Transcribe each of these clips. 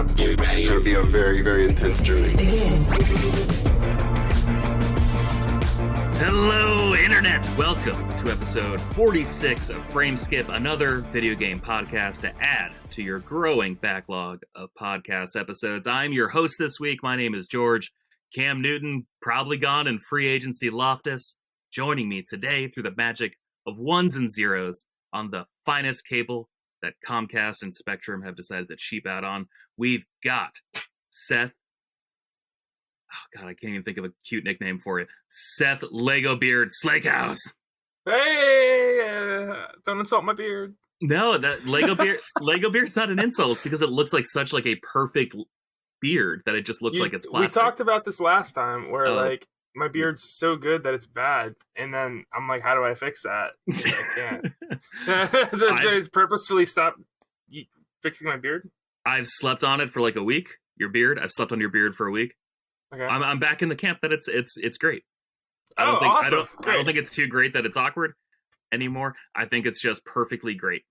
up, get ready. It's going to be a very, very intense journey. Begin. Hello, Internet! Welcome to episode 46 of Frameskip, another video game podcast to add to your growing backlog of podcast episodes. I'm your host this week. My name is George. Cam Newton, probably gone in free agency Loftus, joining me today through the magic of ones and zeros on the finest cable that Comcast and Spectrum have decided to cheap out on. We've got Seth. Oh, God, I can't even think of a cute nickname for you. Seth Lego Beard Slakehouse. Hey, don't insult my beard. No, that Lego Beard's not an insult. It's because it looks like such like a perfect beard that it just looks like it's plastic. We talked about this last time where like my beard's so good that it's bad. And then I'm like, how do I fix that? I can't. Did I purposefully stop fixing my beard? I've slept on it for like a week. Your beard. I've slept on your beard for a week. Okay. I'm back in the camp that it's great. Awesome. I don't think it's too great that it's awkward anymore. I think it's just perfectly great.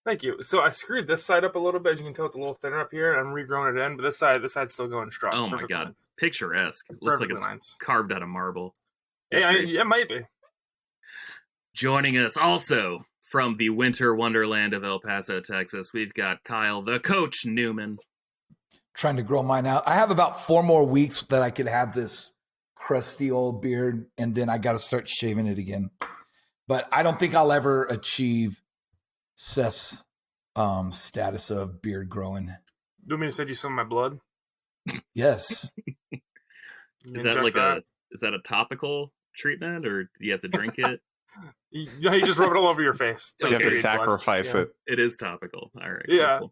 Thank you. So I screwed this side up a little bit. As you can tell, it's a little thinner up here. I'm regrowing it in, but this side's still going strong. Oh my God. Lines. Picturesque. It looks like it's carved out of marble. Yeah, it might be. Joining us also from the winter wonderland of El Paso, Texas, we've got Kyle, the Coach Newman. Trying to grow mine out. I have about 4 more weeks that I could have this crusty old beard, and then I got to start shaving it again. But I don't think I'll ever achieve Seth's status of beard growing. Do you want me to send you some of my blood? Yes. Is that a topical treatment, or do you have to drink it? You just rub it all over your face. You have to sacrifice it. It is topical. All right. Yeah. Cool.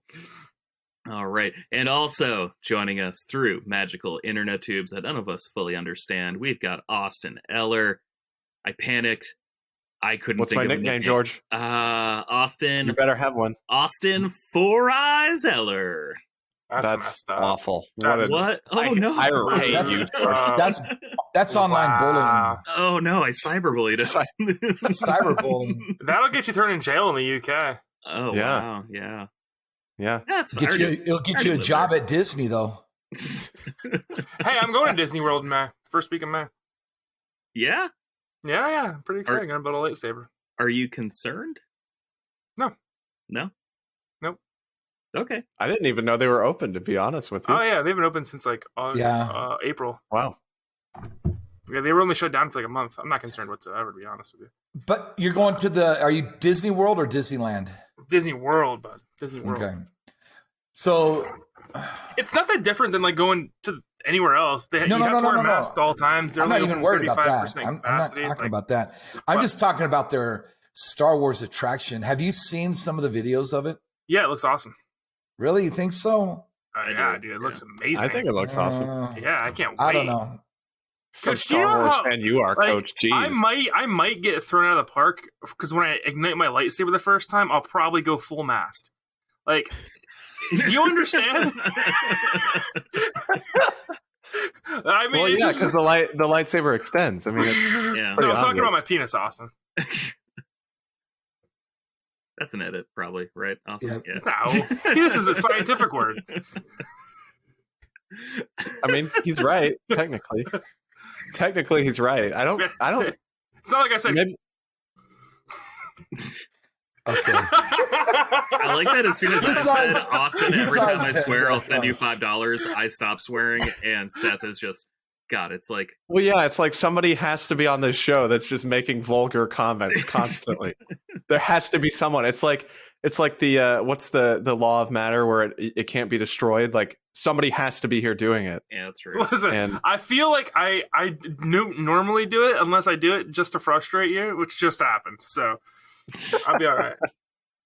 All right. And also joining us through magical internet tubes that none of us fully understand, we've got Austin Eller. I panicked. I couldn't What's think of my a nickname, George? Austin. You better have one. Austin Four Eyes Eller. That's awful. What? Oh, no. I hate you, George. That's online bullying. Oh, no. I cyberbullied him. Cyberbullying. That'll get you thrown in jail in the UK. Oh, yeah. Wow. Yeah. Yeah. That's fine. It'll get you a job at Disney, though. Hey, I'm going to Disney World in May. First week of May. Yeah? Yeah. I'm pretty excited. I'm going to build a lightsaber. Are you concerned? No. No? Nope. Okay. I didn't even know they were open, to be honest with you. Oh, yeah. They haven't opened since like April. Wow. Yeah, they were only shut down for like a month. I'm not concerned whatsoever, to be honest with you. But you're going to are you Disney World or Disneyland? Disney World, bud. Disney World. Okay. So it's not that different than like going to anywhere else. You have to wear a mask all times. I'm not even worried about that. I'm not talking about that. I'm just talking about their Star Wars attraction. Have you seen some of the videos of it? Yeah, it looks awesome. Really? You think so? Yeah, dude. It looks amazing. I think it looks awesome. Yeah, I can't wait. I don't know. Some Star Wars fan you are, like, Coach. Jeez. I might get thrown out of the park because when I ignite my lightsaber the first time, I'll probably go full mast. Like, do you understand? I mean, well, yeah, because the lightsaber extends. I mean, it's no, I'm talking about my penis, Austin. That's an edit, probably, right? Austin? Yeah. No, penis is a scientific word. I mean, he's right. Technically, he's right. I don't. It's not like I said. Maybe... Okay. I like that as soon as I said, Austin, every time I swear, I'll send you $5. I stop swearing, and Seth is just, God, it's like... Well, yeah, it's like somebody has to be on this show that's just making vulgar comments constantly. There has to be someone. It's like the, what's the law of matter where it can't be destroyed? Like, somebody has to be here doing it. Yeah, that's true. Listen, I feel like I normally do it unless I do it just to frustrate you, which just happened, so... I'll be all right.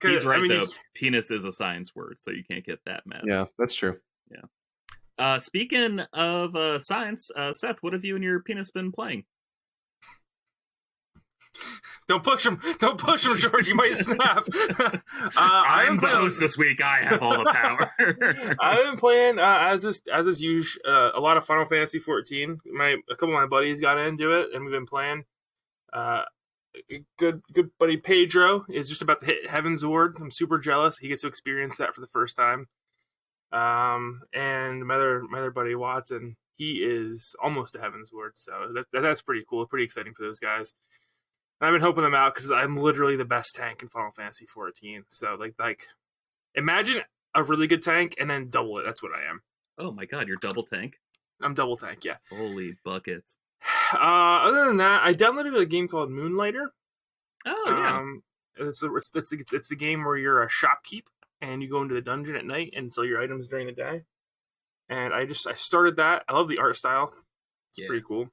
He's right, though. Penis is a science word, so you can't get that mad. Yeah, that's true. Yeah. Speaking of science, Seth, what have you and your penis been playing? Don't push him, George. You might snap. I'm the host this week. I have all the power. I've been playing as is usual. A lot of Final Fantasy 14. A couple of my buddies got into it, and we've been playing. Good buddy Pedro is just about to hit Heaven's Ward. I'm super jealous. He gets to experience that for the first time. And my other buddy Watson, he is almost to Heaven's Ward, so that's pretty cool, pretty exciting for those guys. And I've been helping them out because I'm literally the best tank in Final Fantasy 14. So like, imagine a really good tank and then double it. That's what I am. Oh my god, you're double tank. I'm double tank, yeah. Holy buckets. Other than that, I downloaded a game called Moonlighter. Oh yeah. It's the game where you're a shopkeep and you go into the dungeon at night and sell your items during the day. And I started that. I love the art style. It's pretty cool.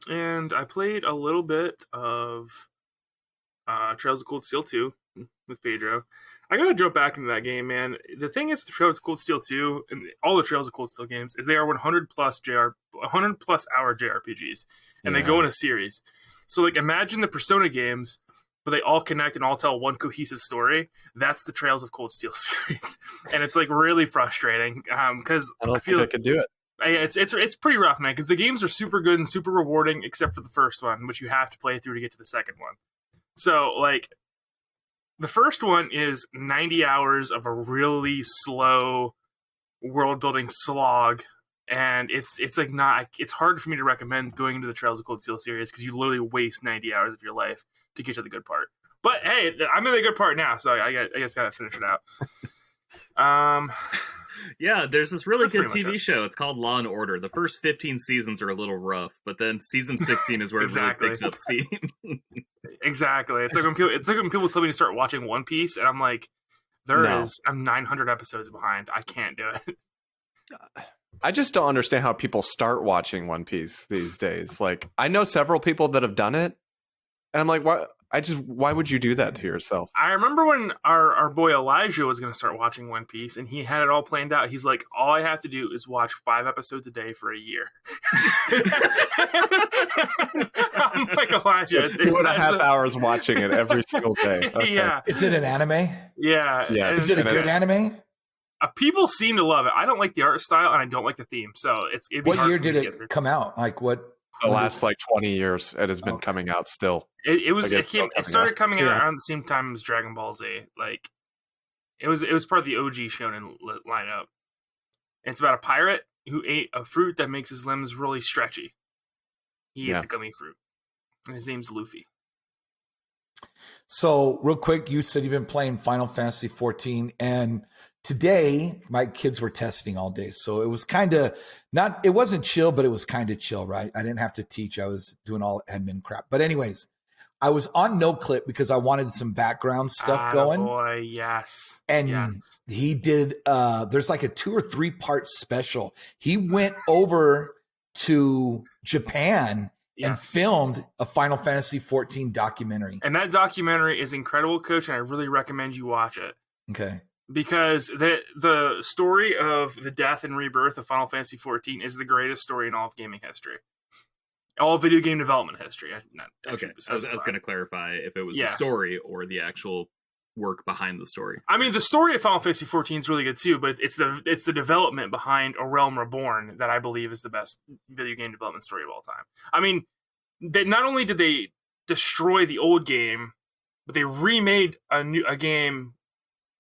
And I played a little bit of Trails of Cold Steel 2 with Pedro. I gotta jump back into that game, man. The thing is with Trails of Cold Steel 2 and all the Trails of Cold Steel games is they are 100 plus hour JRPGs, and they go in a series. So like, imagine the Persona games, but they all connect and all tell one cohesive story. That's the Trails of Cold Steel series, and it's like really frustrating because I feel like I could do it. It's pretty rough, man, because the games are super good and super rewarding, except for the first one, which you have to play through to get to the second one. So like, the first one is 90 hours of a really slow world building slog, and it's like it's hard for me to recommend going into the Trails of Cold Steel series because you literally waste 90 hours of your life to get to the good part. But hey, I'm in the good part now, so I guess gotta finish it out. Yeah, there's this really good TV show. It's called Law and Order. The first 15 seasons are a little rough, but then season 16 is where it really picks up steam. Exactly. It's like when people tell me to start watching One Piece, and I'm like, I'm 900 episodes behind. I can't do it. I just don't understand how people start watching One Piece these days. Like, I know several people that have done it, and I'm like, why would you do that to yourself? I remember when our boy Elijah was going to start watching One Piece, and he had it all planned out. He's like, all I have to do is watch 5 episodes a day for a year. I'm like, Elijah. 2.5 hours watching it every single day. Okay. Yeah. Is it an anime? Yeah. Yes. Is it a good anime? People seem to love it. I don't like the art style, and I don't like the theme. So what year did it come out? Like what? The last like 20 years, it has been coming out still. It started coming out around the same time as Dragon Ball Z. Like, it was part of the OG shonen lineup. And it's about a pirate who ate a fruit that makes his limbs really stretchy. He ate the gummy fruit, and his name's Luffy. So, real quick, you said you've been playing Final Fantasy 14, and today my kids were testing all day. So it was kind of it wasn't chill, but it was kind of chill, right? I didn't have to teach. I was doing all admin crap. But anyways, I was on NoClip because I wanted some background stuff going. Boy, yes. And he did, there's like a 2 or 3 part special. He went over to Japan and filmed a Final Fantasy 14 documentary. And that documentary is incredible, Coach, and I really recommend you watch it. Okay. Because the story of the death and rebirth of Final Fantasy 14 is the greatest story in all of gaming history. All video game development history. I was going to clarify if it was the story or the actual work behind the story. I mean, the story of Final Fantasy 14 is really good too, but it's the development behind A Realm Reborn that I believe is the best video game development story of all time. I mean, not only did they destroy the old game, but they remade a game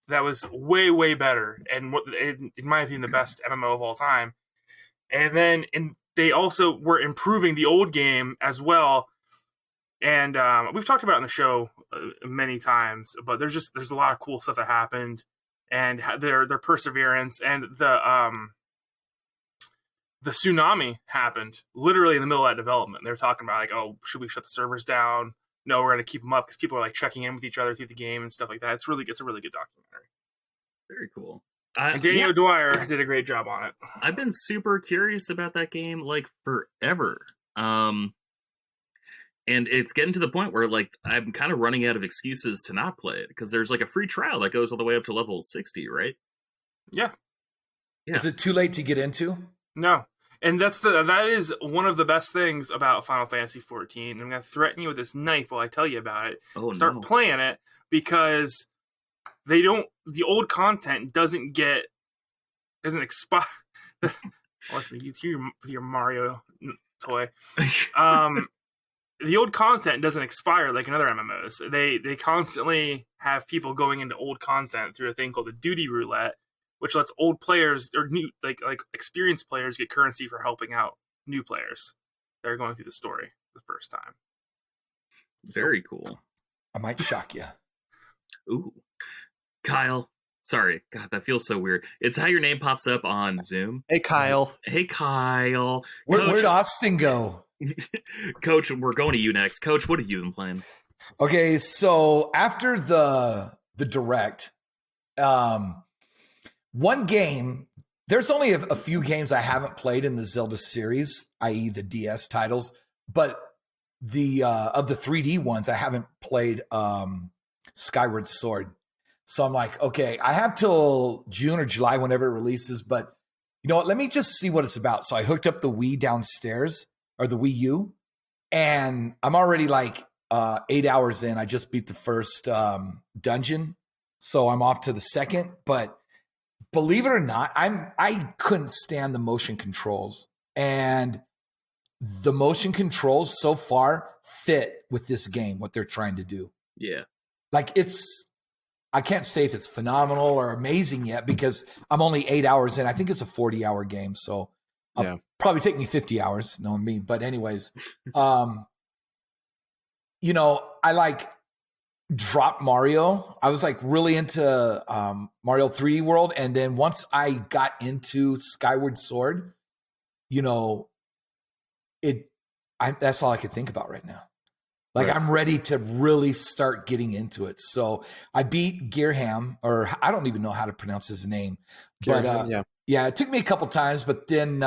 that was way, way better, and in my opinion, the best MMO of all time. And then they also were improving the old game as well. And we've talked about it on the show many times, but there's a lot of cool stuff that happened, and their perseverance, and the tsunami happened literally in the middle of that development. They were talking about like, oh, should we shut the servers down? No, we're going to keep them up because people are like checking in with each other through the game and stuff like that. It's a really good documentary. Very cool. And Danny O'Dwyer did a great job on it. I've been super curious about that game like forever. And it's getting to the point where like I'm kind of running out of excuses to not play it because there's like a free trial that goes all the way up to level 60, right? Yeah. Is it too late to get into? No. And that is one of the best things about Final Fantasy 14. I'm going to threaten you with this knife while I tell you about it. Start playing it because the old content doesn't expire. Listen, you your Mario toy. The old content doesn't expire like in other MMOs. They constantly have people going into old content through a thing called the duty roulette, which lets old players or new like experienced players get currency for helping out new players that are going through the story the first time. Very cool. I might shock you. Ooh, Kyle. Sorry, God, that feels so weird. It's how your name pops up on Zoom. Hey, Kyle. Hey, Kyle. Where'd Austin go? Coach, we're going to you next. Coach, what have you been playing? Okay, so after the direct, one game. There's only a few games I haven't played in the Zelda series, i.e., the DS titles, but the of the 3D ones, I haven't played Skyward Sword. So I'm like, okay, I have till June or July, whenever it releases, but you know what? Let me just see what it's about. So I hooked up the Wii downstairs, or the Wii U, and I'm already like 8 hours in. I just beat the first dungeon, so I'm off to the second. But believe it or not, I couldn't stand the motion controls, and the motion controls so far fit with this game, what they're trying to do. Yeah. Like I can't say if it's phenomenal or amazing yet because I'm only 8 hours in. I think it's a 40-hour game, so it'll probably take me 50 hours, knowing me. But anyways, you know, I like dropped Mario. I was like really into Mario 3D World, and then once I got into Skyward Sword, you know, that's all I could think about right now. Like, right. I'm ready to really start getting into it. So I beat Gearham, or I don't even know how to pronounce his name. Gearham, but yeah, it took me a couple times. But then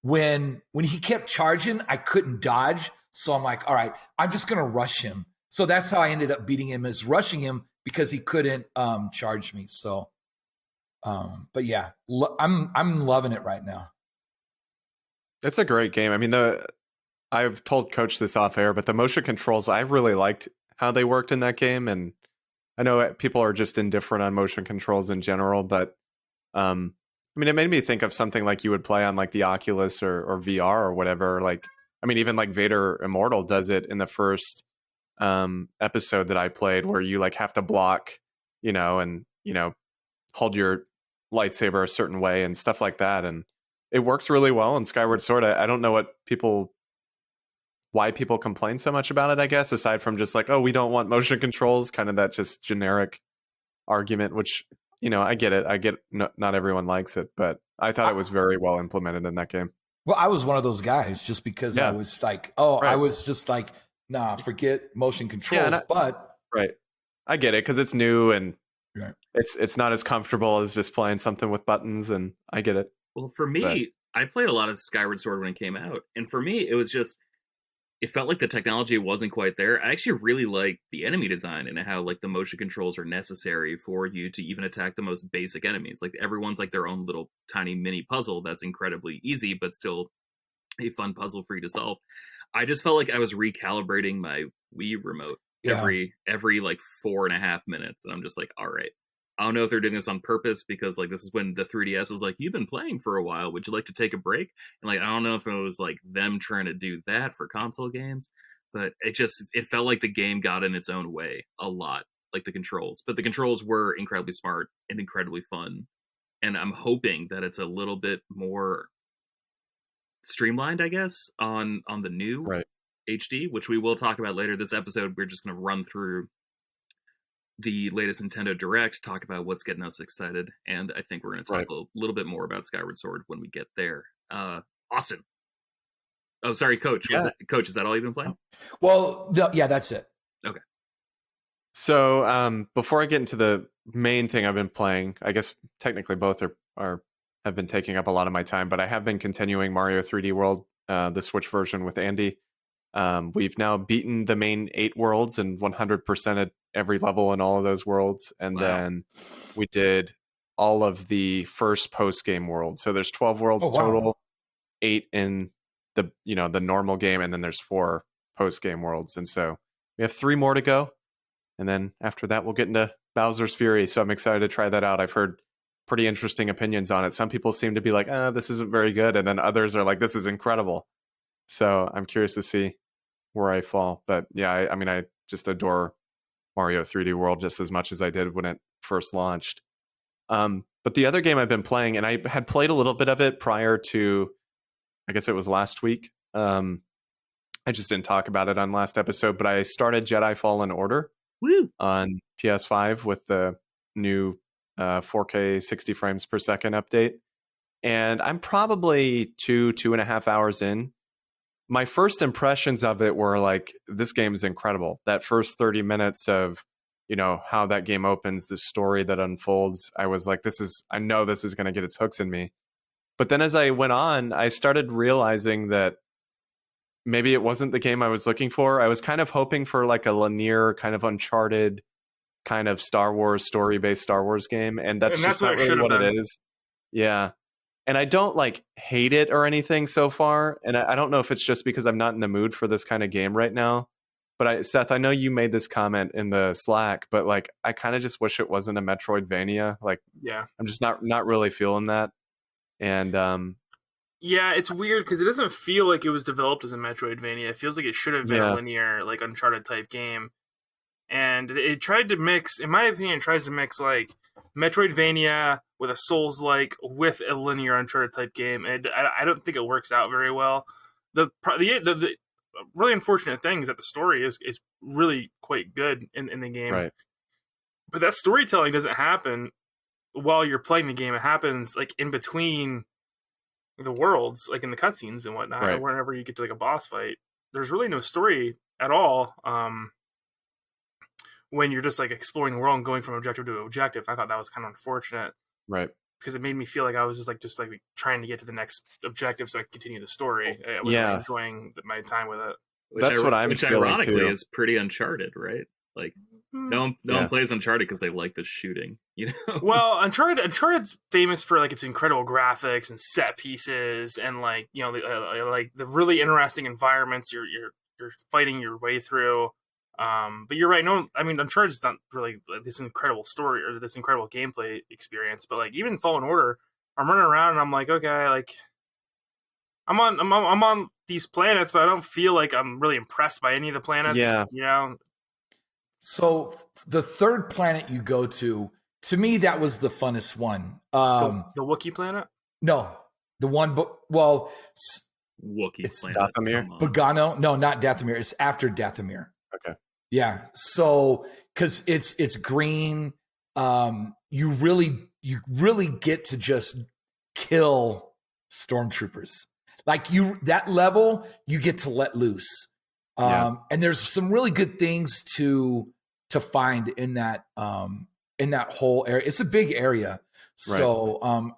when he kept charging, I couldn't dodge. So I'm like, all right, I'm just gonna rush him. So that's how I ended up beating him, is rushing him because he couldn't charge me. So, but yeah, I'm loving it right now. It's a great game. I mean, I've told Coach this off air, but the motion controls, I really liked how they worked in that game. And I know people are just indifferent on motion controls in general, but I mean, it made me think of something like you would play on like the Oculus or VR or whatever. Like, I mean, even like Vader Immortal does it in the first episode that I played, where you like have to block, you know, and, you know, hold your lightsaber a certain way and stuff like that. And it works really well in Skyward Sword. I don't know why people complain so much about it, I guess, aside from just like, oh, we don't want motion controls, kind of that just generic argument, which, you know, I get it. Not everyone likes it, but I thought it was very well implemented in that game. Well, I was one of those guys just because I was like, I was just like, nah, forget motion controls. But right. I get it, because it's new and it's not as comfortable as just playing something with buttons, and I get it. Well, for me, I played a lot of Skyward Sword when it came out, and for me, it was just, it felt like the technology wasn't quite there. I actually really like the enemy design and how like the motion controls are necessary for you to even attack the most basic enemies. Like, everyone's like their own little tiny mini puzzle that's incredibly easy, but still a fun puzzle for you to solve. I just felt like I was recalibrating my Wii remote every like 4.5 minutes, and I'm just like, all right, I don't know if they're doing this on purpose, because like this is when the 3DS was like, you've been playing for a while, would you like to take a break? And like, I don't know if it was like them trying to do that for console games, but it felt like the game got in its own way a lot, like the controls. But the controls were incredibly smart and incredibly fun, and I'm hoping that it's a little bit more streamlined, I guess, on the new HD, which we will talk about later. This episode, we're just going to run through the latest Nintendo Direct, talk about what's getting us excited, and I think we're going to talk a little bit more about Skyward Sword when we get there. Austin. Oh, sorry, Coach. Coach, is that all you've been playing? Well, no, yeah, that's it. Okay. So before I get into the main thing I've been playing, I guess technically both have been taking up a lot of my time, but I have been continuing Mario 3D World, the Switch version with Andie. We've now beaten the main 8 worlds and 100%ed every level in all of those worlds, and then we did all of the first post-game worlds. So there's 12 worlds total, 8 in the normal game, and then there's 4 post-game worlds. And so we have 3 more to go, and then after that we'll get into Bowser's Fury. So I'm excited to try that out. I've heard pretty interesting opinions on it. Some people seem to be like, this isn't very good, and then others are like, this is incredible. So I'm curious to see where I fall. But yeah, I mean, I just adore Mario 3D World just as much as I did when it first launched. But But the other game I've been playing, and I had played a little bit of it prior to, I guess it was last week. I just didn't talk about it on last episode, but I started Jedi Fallen Order on PS5 with the new 4K 60 frames per second update. And I'm probably 2.5 hours in. My first impressions of it were like, this game is incredible. That first 30 minutes of, how that game opens, the story that unfolds, I was like, I know this is going to get its hooks in me. But then as I went on, I started realizing that maybe it wasn't the game I was looking for. I was kind of hoping for like a linear, kind of Uncharted, kind of Star Wars, story-based Star Wars game. And that's just not really what it is. Yeah. And I don't like hate it or anything so far. And I don't know if it's just because I'm not in the mood for this kind of game right now. But Seth, I know you made this comment in the Slack, but like, I kind of just wish it wasn't a Metroidvania. Like, yeah, I'm just not really feeling that. And yeah, it's weird because it doesn't feel like it was developed as a Metroidvania. It feels like it should have been a linear, like Uncharted type game. And it tried to mix, in my opinion, it tries to mix like Metroidvania with a Souls-like with a linear Uncharted type game. And I don't think it works out very well. The really unfortunate thing is that the story is really quite good in the game. Right. But that storytelling doesn't happen while you're playing the game. It happens like in between the worlds, like in the cutscenes and whatnot, or whenever you get to like a boss fight. There's really no story at all when you're just like exploring the world and going from objective to objective. I thought that was kind of unfortunate. Right. Because it made me feel like I was just trying to get to the next objective so I could continue the story. I was really enjoying my time with it. Which ironically is pretty Uncharted, right? Like no one plays Uncharted because they like the shooting, Well, Uncharted's famous for like its incredible graphics and set pieces and like like the really interesting environments you're fighting your way through. But you're right. Uncharted's not really like this incredible story or this incredible gameplay experience. But like even Fallen Order, I'm running around and I'm like, okay, like I'm on these planets, but I don't feel like I'm really impressed by any of the planets. Yeah. So the third planet you go to me, that was the funnest one. The Wookie Planet? No, the one, Wookie it's Planet. Dathomir? Bogano? No, not Dathomir. It's after Dathomir. Okay. Yeah. So, because it's green, you really get to just kill stormtroopers. Like that level, you get to let loose. And there's some really good things to find in that whole area. It's a big area. So,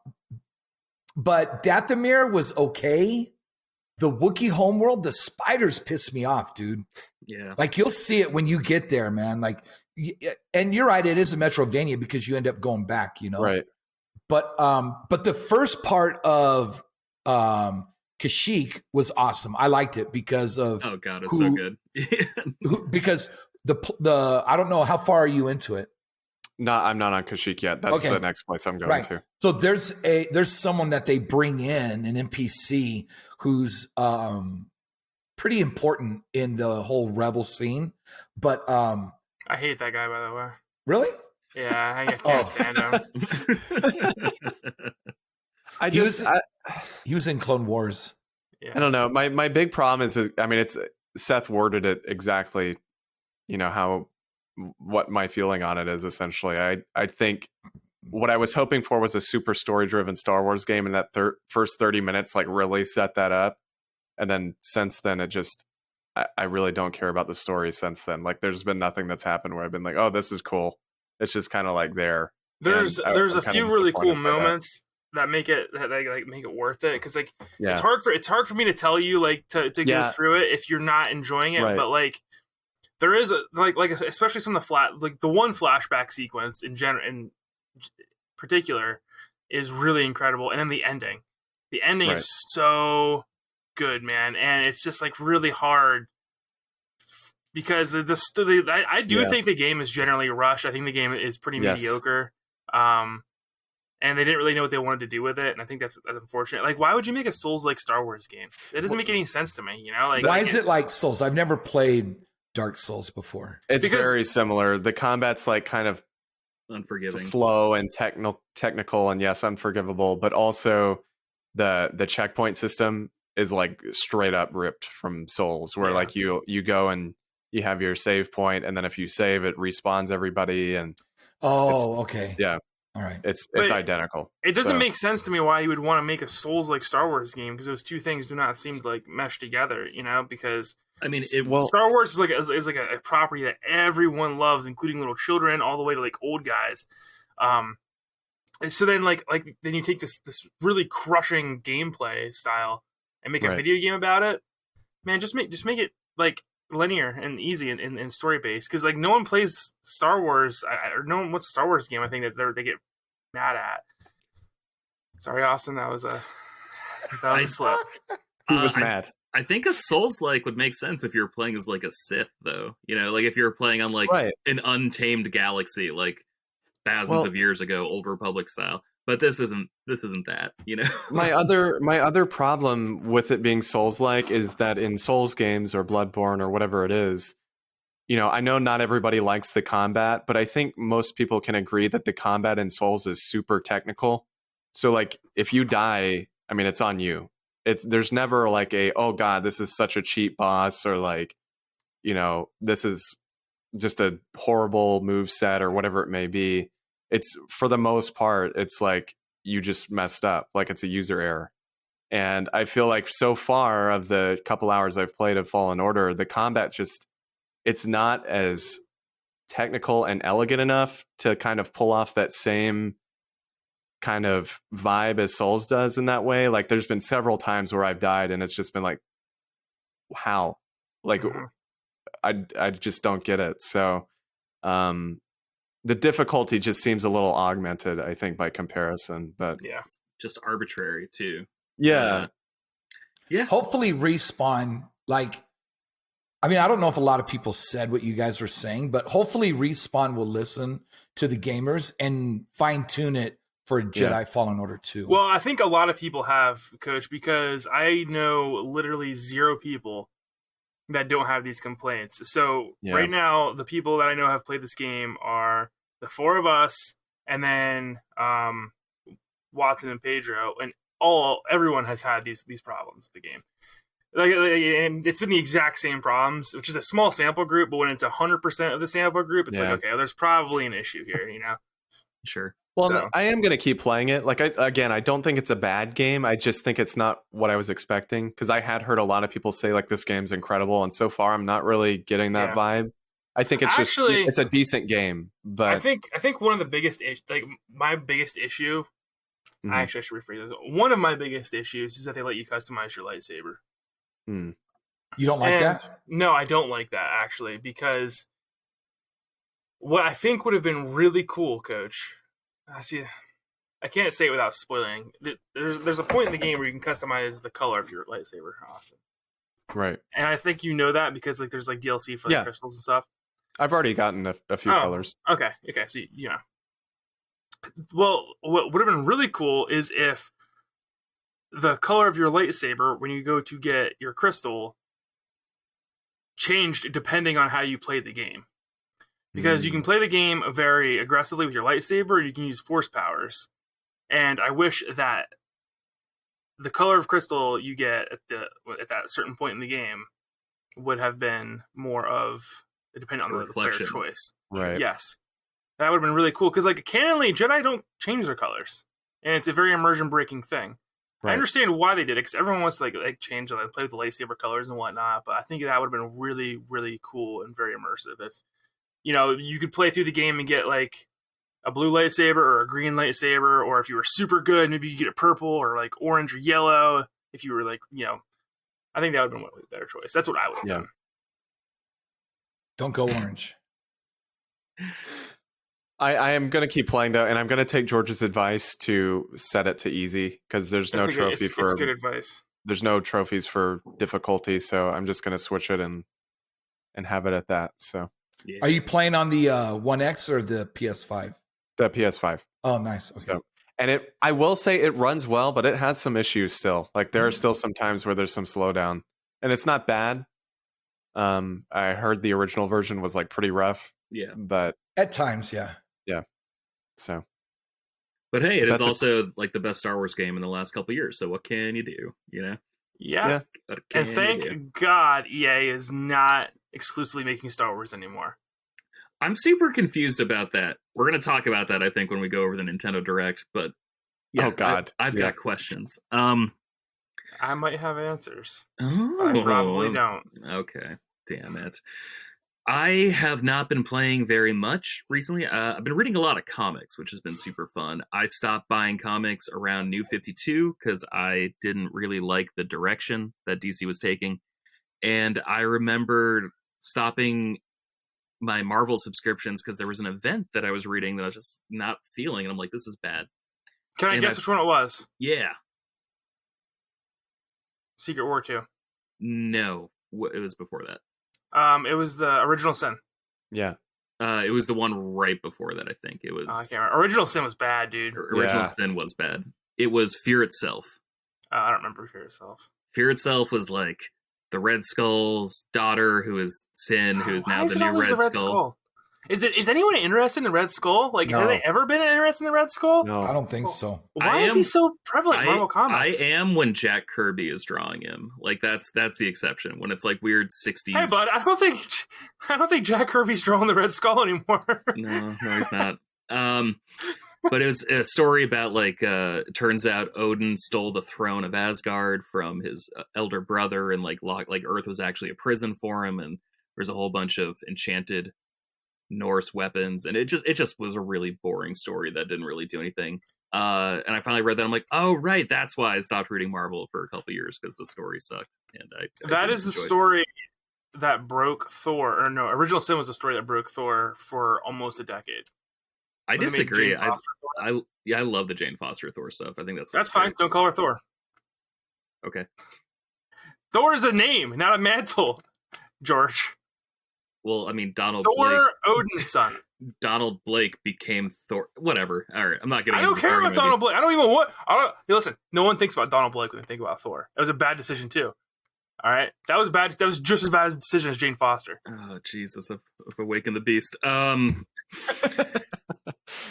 but Dathomir was okay. The Wookiee homeworld, the spiders piss me off, dude. Yeah. Like you'll see it when you get there, man. Like, and you're right. It is a Metroidvania because you end up going back, Right. But the first part of Kashyyyk was awesome. I liked it because of oh god, it's so good. Because the I don't know, how far are you into it? No, I'm not on Kashyyyk yet. That's the next place I'm going to. So there's someone that they bring in, an NPC who's pretty important in the whole rebel scene. But I hate that guy, by the way. Really? Yeah, I can't stand him. He was in Clone Wars. Yeah. I don't know. My big problem is, it's Seth worded it exactly, what my feeling on it is essentially. I think what I was hoping for was a super story driven Star Wars game, and that first 30 minutes like really set that up. And then since then, it just, I really don't care about the story since then. Like there's been nothing that's happened where I've been like, oh, this is cool. It's just kind of like there. There's a few really cool moments that make it worth it, because like it's hard for me to tell you like to go through it if you're not enjoying it. But like there is like especially some of the one flashback sequence in particular is really incredible, and then the ending is so good, man, and it's just like really hard because I do think the game is generally rushed. I think the game is pretty mediocre. And they didn't really know what they wanted to do with it, and I think that's unfortunate. Like, why would you make a Souls-like Star Wars game? It doesn't make any sense to me, Like, why is it like Souls? I've never played Dark Souls before. It's very similar. The combat's like kind of unforgiving, slow and technical, and yes, unforgivable. But also the checkpoint system is like straight up ripped from Souls, where like you go and you have your save point, and then if you save, it respawns everybody. And okay, yeah, all right, it's identical. It doesn't make sense to me why you would want to make a Souls like Star Wars game, because those two things do not seem to like mesh together. Because I mean, Star Wars is like a property that everyone loves, including little children, all the way to like old guys. So then then you take this really crushing gameplay style and make a video game about it. Man, just make it like linear and easy and story based, because like no one plays Star Wars or no one wants a Star Wars game. I think that they get mad at. Sorry, Austin, that was a slip. Who was mad? I think a Souls-like would make sense if you're playing as like a Sith, though. Like if you're playing on like an untamed galaxy, like thousands of years ago, Old Republic style. But this isn't that. my other problem with it being Souls-like is that in Souls games or Bloodborne or whatever it is, I know not everybody likes the combat, but I think most people can agree that the combat in Souls is super technical. So like if you die, I mean, it's on you. There's never like oh god, this is such a cheap boss, or like, this is just a horrible move set or whatever it may be. It's, for the most part, it's like you just messed up, like it's a user error. And I feel like so far of the couple hours I've played of Fallen Order, the combat it's not as technical and elegant enough to kind of pull off that same kind of vibe as Souls does in that way. Like there's been several times where I've died and it's just been like, how? Like I just don't get it. So the difficulty just seems a little augmented, I think, by comparison. But just arbitrary too. Yeah. Hopefully Respawn, I don't know if a lot of people said what you guys were saying, but hopefully Respawn will listen to the gamers and fine tune it for Jedi Fallen Order 2. Well, I think a lot of people have, Coach, because I know literally 0 people that don't have these complaints. So right now, the people that I know have played this game are the 4 of us, and then Watson and Pedro, and everyone has had these problems with the game. And it's been the exact same problems, which is a small sample group, but when it's 100% of the sample group, it's like, okay, well, there's probably an issue here, Sure. Well, I am going to keep playing it. I don't think it's a bad game. I just think it's not what I was expecting, because I had heard a lot of people say like this game's incredible, and so far I'm not really getting that vibe. I think it's it's a decent game, but I think one of the biggest my biggest issue. Mm-hmm. Actually, I should rephrase this. One of my biggest issues is that they let you customize your lightsaber. You don't like that? No, I don't like that, actually, because what I think would have been really cool, Coach. I can't say it without spoiling. There's a point in the game where you can customize the color of your lightsaber, Austin. Right. And I think you know that because there's DLC for the crystals and stuff. I've already gotten a few colors. Okay, so Well, what would have been really cool is if the color of your lightsaber, when you go to get your crystal, changed depending on how you play the game. Because you can play the game very aggressively with your lightsaber, and you can use force powers. And I wish that the color of crystal you get at that certain point in the game would have been more of depending on the player choice. Right. Yes. That would have been really cool, because canonly, Jedi don't change their colors. And it's a very immersion breaking thing. Right. I understand why they did it, because everyone wants to change, play with the lightsaber colors and whatnot, but I think that would have been really, really cool and very immersive if you could play through the game and get a blue lightsaber or a green lightsaber, or if you were super good, maybe you get a purple or orange or yellow. If you were I think that would have been a better choice. That's what I would have done. Don't go orange. I am going to keep playing though, and I'm going to take George's advice to set it to easy, because there's no trophy for. It's good advice. There's no trophies for difficulty, so I'm just going to switch it and have it at that. So. Yeah. Are you playing on the 1X or the PS5? The PS5. Oh, nice. Okay. So, and I will say it runs well, but it has some issues still. There are still some times where there's some slowdown, and it's not bad. I heard the original version was pretty rough. Yeah, but at times, yeah. Yeah. So, but hey, it is That's also like the best Star Wars game in the last couple of years. So what can you do? You know? Yeah. What can And you thank do? God EA is not exclusively making Star Wars anymore. I'm super confused about that. We're going to talk about that, I think, when we go over the Nintendo Direct. But yeah, Oh, God. I've Yeah. got questions. I might have answers. Oh, I probably don't. Okay, damn it. I have not been playing very much recently. I've been reading a lot of comics, which has been super fun. I stopped buying comics around New 52 because I didn't really like the direction that DC was taking. And I remembered stopping my Marvel subscriptions because there was an event that I was reading that I was just not feeling. And I'm like, this is bad. Can I guess which one it was? Yeah. Secret War 2. No. It was before that. It was the Original Sin. Yeah. It was the one right before that, I think. It was. I can't remember. Original Sin was bad, dude. Original Sin was bad. It was Fear Itself. I don't remember Fear Itself. Fear Itself was like the Red Skull's daughter, who is Sin, who is now Why the it new always Red the Skull. Is anyone interested in Red Skull? Like, No. have they ever been interested in the Red Skull? No. I don't think so. Why is he so prevalent in Marvel I Comics? am when Jack Kirby is drawing him. Like that's the exception. When it's like weird 60s. Hey, bud, I don't think Jack Kirby's drawing the Red Skull anymore. No, he's not. But it was a story about like it turns out Odin stole the throne of Asgard from his elder brother, and like Earth was actually a prison for him, and there's a whole bunch of enchanted Norse weapons, and it just was a really boring story that didn't really do anything. And I finally read that. I'm like, oh right, that's why I stopped reading Marvel for a couple years, because the story sucked. And That is the story that broke Thor. Or no, Original Sin was the story that broke Thor for almost a decade. I When they made disagree. Jane Foster Thor. I love the Jane Foster Thor stuff. I think That's fine. Don't call her Thor. Okay. Thor is a name, not a mantle, George. Well, I mean, Donald Odin's son. Donald Blake became Thor. Whatever. All right, I'm not getting. I don't into this care about argument. Donald Blake. I don't even want. Hey, listen, no one thinks about Donald Blake when they think about Thor. It was a bad decision too. All right, that was bad. That was just as bad a decision as Jane Foster. Oh Jesus! I've awakened the beast.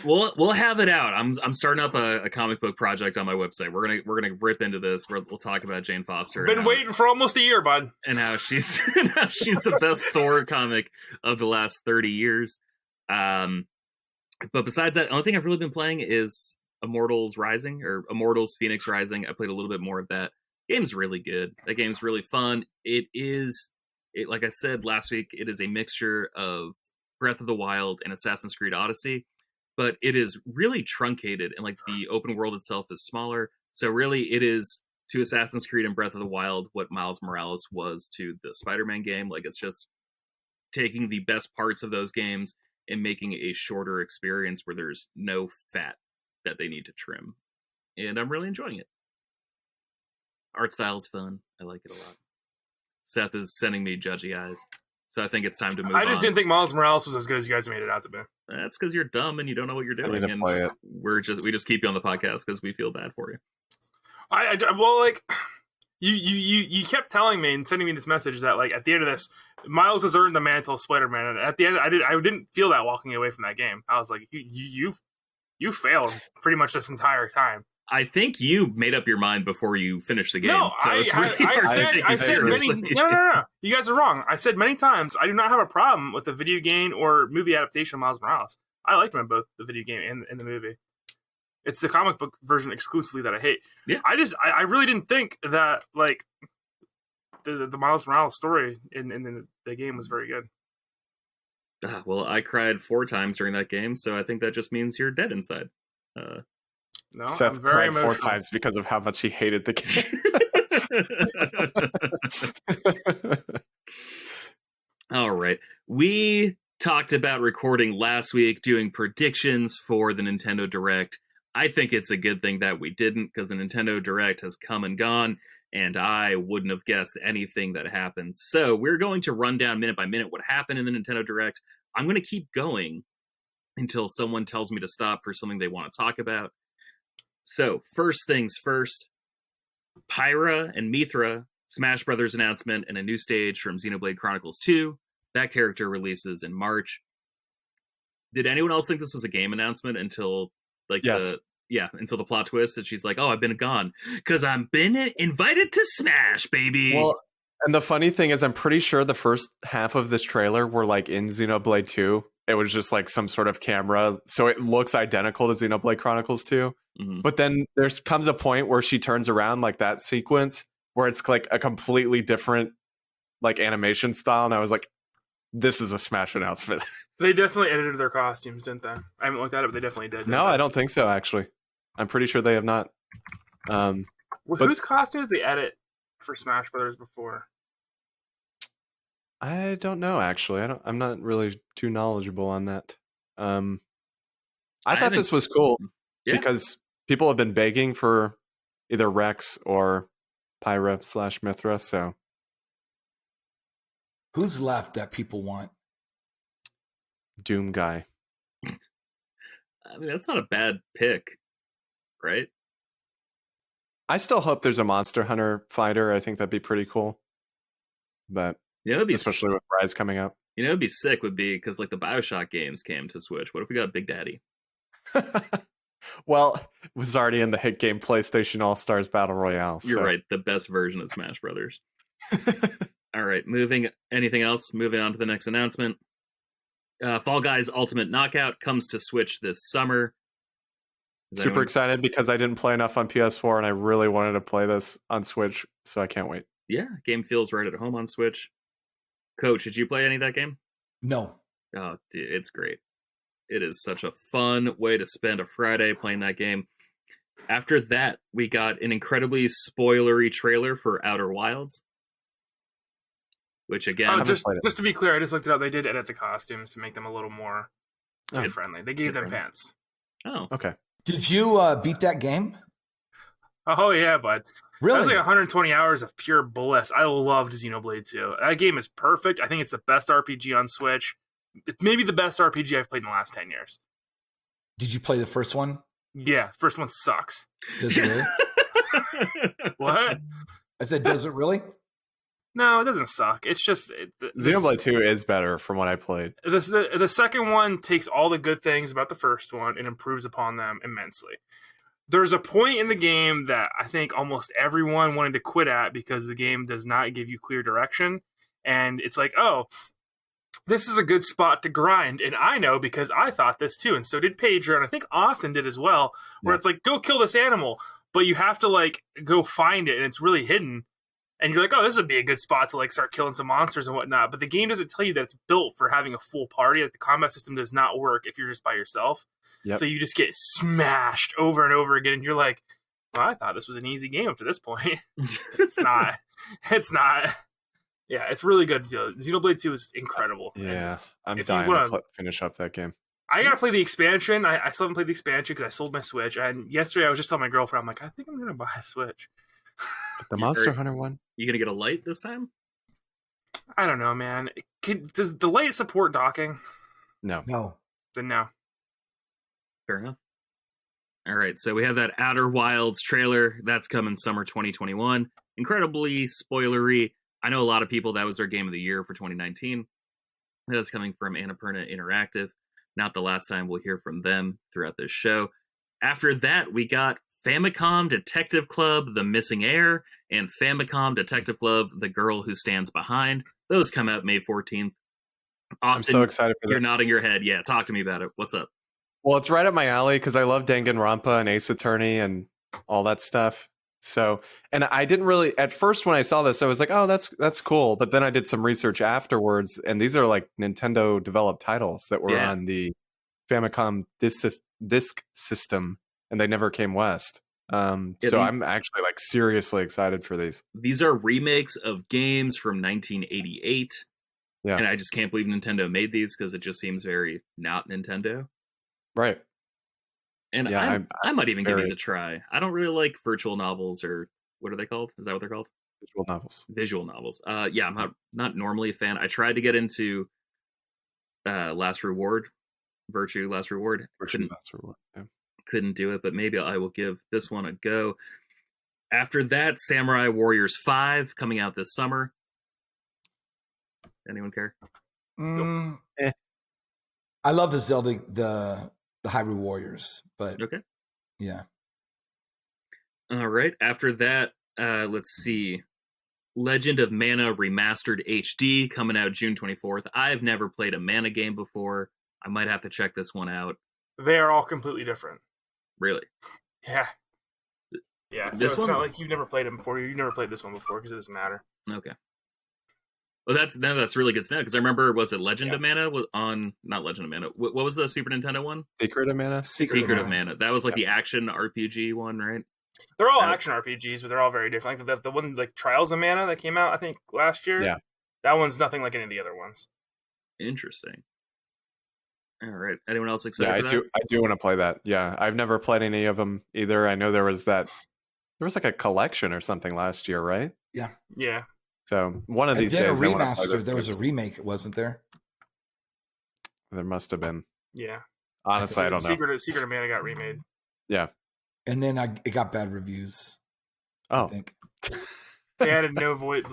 We'll have it out. I'm starting up a comic book project on my website. We're gonna rip into this. We'll talk about Jane Foster. Been waiting for almost a year, bud. And how she's the best Thor comic of the last 30 years. But besides that, the only thing I've really been playing is Immortals Rising, or Immortals Phoenix Rising. I played a little bit more of that. Game's really good. That game's really fun. Like I said last week, it is a mixture of Breath of the Wild and Assassin's Creed Odyssey, but it is really truncated, and like the open world itself is smaller. So really it is to Assassin's Creed and Breath of the Wild what Miles Morales was to the Spider-Man game. Like, it's just taking the best parts of those games and making a shorter experience where there's no fat that they need to trim. And I'm really enjoying it. Art style is fun. I like it a lot. Seth is sending me judgy eyes, so I think it's time to move on. I just didn't think Miles Morales was as good as you guys made it out to be. That's because you're dumb and you don't know what you're doing. And play it. we just keep you on the podcast because we feel bad for you. Well, like you kept telling me and sending me this message that like at the end of this, Miles has earned the mantle of Spider-Man, and at the end, I didn't feel that walking away from that game. I was like, you failed pretty much this entire time. I think you made up your mind before you finished the game. No, so it's really hard to take you I said seriously. no. You guys are wrong. I said many times I do not have a problem with the video game or movie adaptation of Miles Morales. I liked them in both the video game and the movie. It's the comic book version exclusively that I hate. Yeah. I really didn't think that like the Miles Morales story in the game was very good. Well, I cried 4 times during that game, so I think that just means you're dead inside. No, Seth I'm very cried 4 emotional. times because of how much he hated the game. All right. We talked about recording last week, doing predictions for the Nintendo Direct. I think it's a good thing that we didn't, because the Nintendo Direct has come and gone, and I wouldn't have guessed anything that happened. So we're going to run down minute by minute what happened in the Nintendo Direct. I'm going to keep going until someone tells me to stop for something they want to talk about. So, first things first, Pyra and Mithra, Smash Brothers announcement, and a new stage from Xenoblade Chronicles 2. That character releases in March. Did anyone else think this was a game announcement until Yes. until the plot twist and she's like, "Oh, I've been gone because I'm been invited to Smash, baby." Well, and the funny thing is, I'm pretty sure the first half of this trailer were like in Xenoblade 2. It was just like some sort of camera, so it looks identical to Xenoblade Chronicles 2. Mhm. But then there comes a point where she turns around, like that sequence where it's like a completely different like animation style, and I was like, "This is a Smash announcement." They definitely edited their costumes, didn't they? I haven't looked at it, but they definitely did. No, I don't think so. Actually, I'm pretty sure they have not. Well, but- whose costumes did they edit for Smash Brothers before? I don't know. Actually, I'm not really too knowledgeable on that. I thought this was cool because people have been begging for either Rex or Pyra / Mithra. So, Who's left that people want? Doom guy. I mean, that's not a bad pick, right? I still hope there's a Monster Hunter fighter. I think that'd be pretty cool. But It'd be especially with Rise coming up. it'd be sick. Would be because like the BioShock games came to Switch. What if we got Big Daddy? Well, it was already in the hit game PlayStation All Stars Battle Royale. You're right. The best version of Smash Brothers. All right. Anything else? Moving on to the next announcement. Fall Guys Ultimate Knockout comes to Switch this summer. Super excited because I didn't play enough on PS4 and I really wanted to play this on Switch, so I can't wait. Yeah, game feels right at home on Switch. Coach, did you play any of that game? No. Oh, dude, it's great. It is such a fun way to spend a Friday playing that game. After that, we got an incredibly spoilery trailer for Outer Wilds. Which again, just to be clear, I just looked it up. They did edit the costumes to make them a little more kid-friendly. They gave them pants. Oh, okay. Did you beat that game? Oh yeah, bud. Really? That was like 120 hours of pure bliss. I loved Xenoblade 2. That game is perfect. I think it's the best RPG on Switch. It's maybe the best RPG I've played in the last 10 years. Did you play the first one? Yeah, first one sucks. Does it really? What? I said, does it really? No, it doesn't suck. It's just Xenoblade 2 is better from what I played. The second one takes all the good things about the first one and improves upon them immensely. There's a point in the game that I think almost everyone wanted to quit at because the game does not give you clear direction. And it's like, oh, this is a good spot to grind. And I know because I thought this too. And so did Pedro. And I think Austin did as well. Where it's like, go kill this animal. But you have to like go find it. And it's really hidden. And you're like, oh, this would be a good spot to like start killing some monsters and whatnot. But the game doesn't tell you that it's built for having a full party. Like the combat system does not work if you're just by yourself. Yep. So you just get smashed over and over again. And you're like, well, I thought this was an easy game up to this point. It's not. It's not. Yeah, it's really good. Xenoblade 2 is incredible. Yeah, I'm if dying to finish up that game. I gotta play the expansion. I still haven't played the expansion because I sold my Switch. And yesterday I was just telling my girlfriend, I'm like, I think I'm gonna buy a Switch. The Monster Hunter one? You gonna get a light this time? I don't know, man. Does the light support docking? No. Then no. Fair enough. All right, so we have that Outer Wilds trailer. That's coming summer 2021. Incredibly spoilery. I know a lot of people, that was their game of the year for 2019. That is coming from Annapurna Interactive. Not the last time we'll hear from them throughout this show. After that, we got Famicom Detective Club, The Missing Heir, and Famicom Detective Club, The Girl Who Stands Behind. Those come out May 14th. Austin, I'm so excited for this. You're nodding your head. Yeah, talk to me about it. What's up? Well, it's right up my alley because I love Danganronpa and Ace Attorney and all that stuff. So, and I didn't really, at first when I saw this, I was like, oh, that's cool. But then I did some research afterwards, and these are like Nintendo developed titles that were on the Famicom disc system, and they never came west. So I'm actually like seriously excited for these. These are remakes of games from 1988. Yeah. And I just can't believe Nintendo made these because it just seems very not Nintendo. Right. And yeah, I might even give these a try. I don't really like virtual novels, or what are they called? Is that what they're called? Visual novels. Visual novels. Yeah, I'm not normally a fan. I tried to get into Last Reward. Virtue Last Reward. Yeah. Couldn't do it, but maybe I will give this one a go. After that, Samurai Warriors 5 coming out this summer. Anyone care? I love the Zelda, the Hyrule Warriors, but Okay. yeah. All right. After that, let's see. Legend of Mana Remastered HD coming out June 24th. I've never played a Mana game before. I might have to check this one out. They are all completely different. Really? Yeah. Yeah. So This it's one? not like you've never played them before. You've never played this one before because it doesn't matter. Okay. Well, that's really good to know because I remember, was it Legend Yeah. of Mana? Not Legend of Mana. What was the Super Nintendo one? Secret of Mana. Secret of Mana. That was like the action RPG one, right? They're all action RPGs, but they're all very different. Like the one like Trials of Mana that came out, I think, last year. Yeah. That one's nothing like any of the other ones. Interesting. All right. Anyone else Yeah, excited for that? I do want to play that. Yeah, I've never played any of them either. I know there was like a collection or something last year, right? Yeah. Yeah. So one of And these then days, a I wanna play remaster. this There was a first. remake, wasn't there? There must have been. Yeah. Honestly, I don't know. Secret of Mana got remade. Yeah. And then it got bad reviews. I Oh. think. They added no lip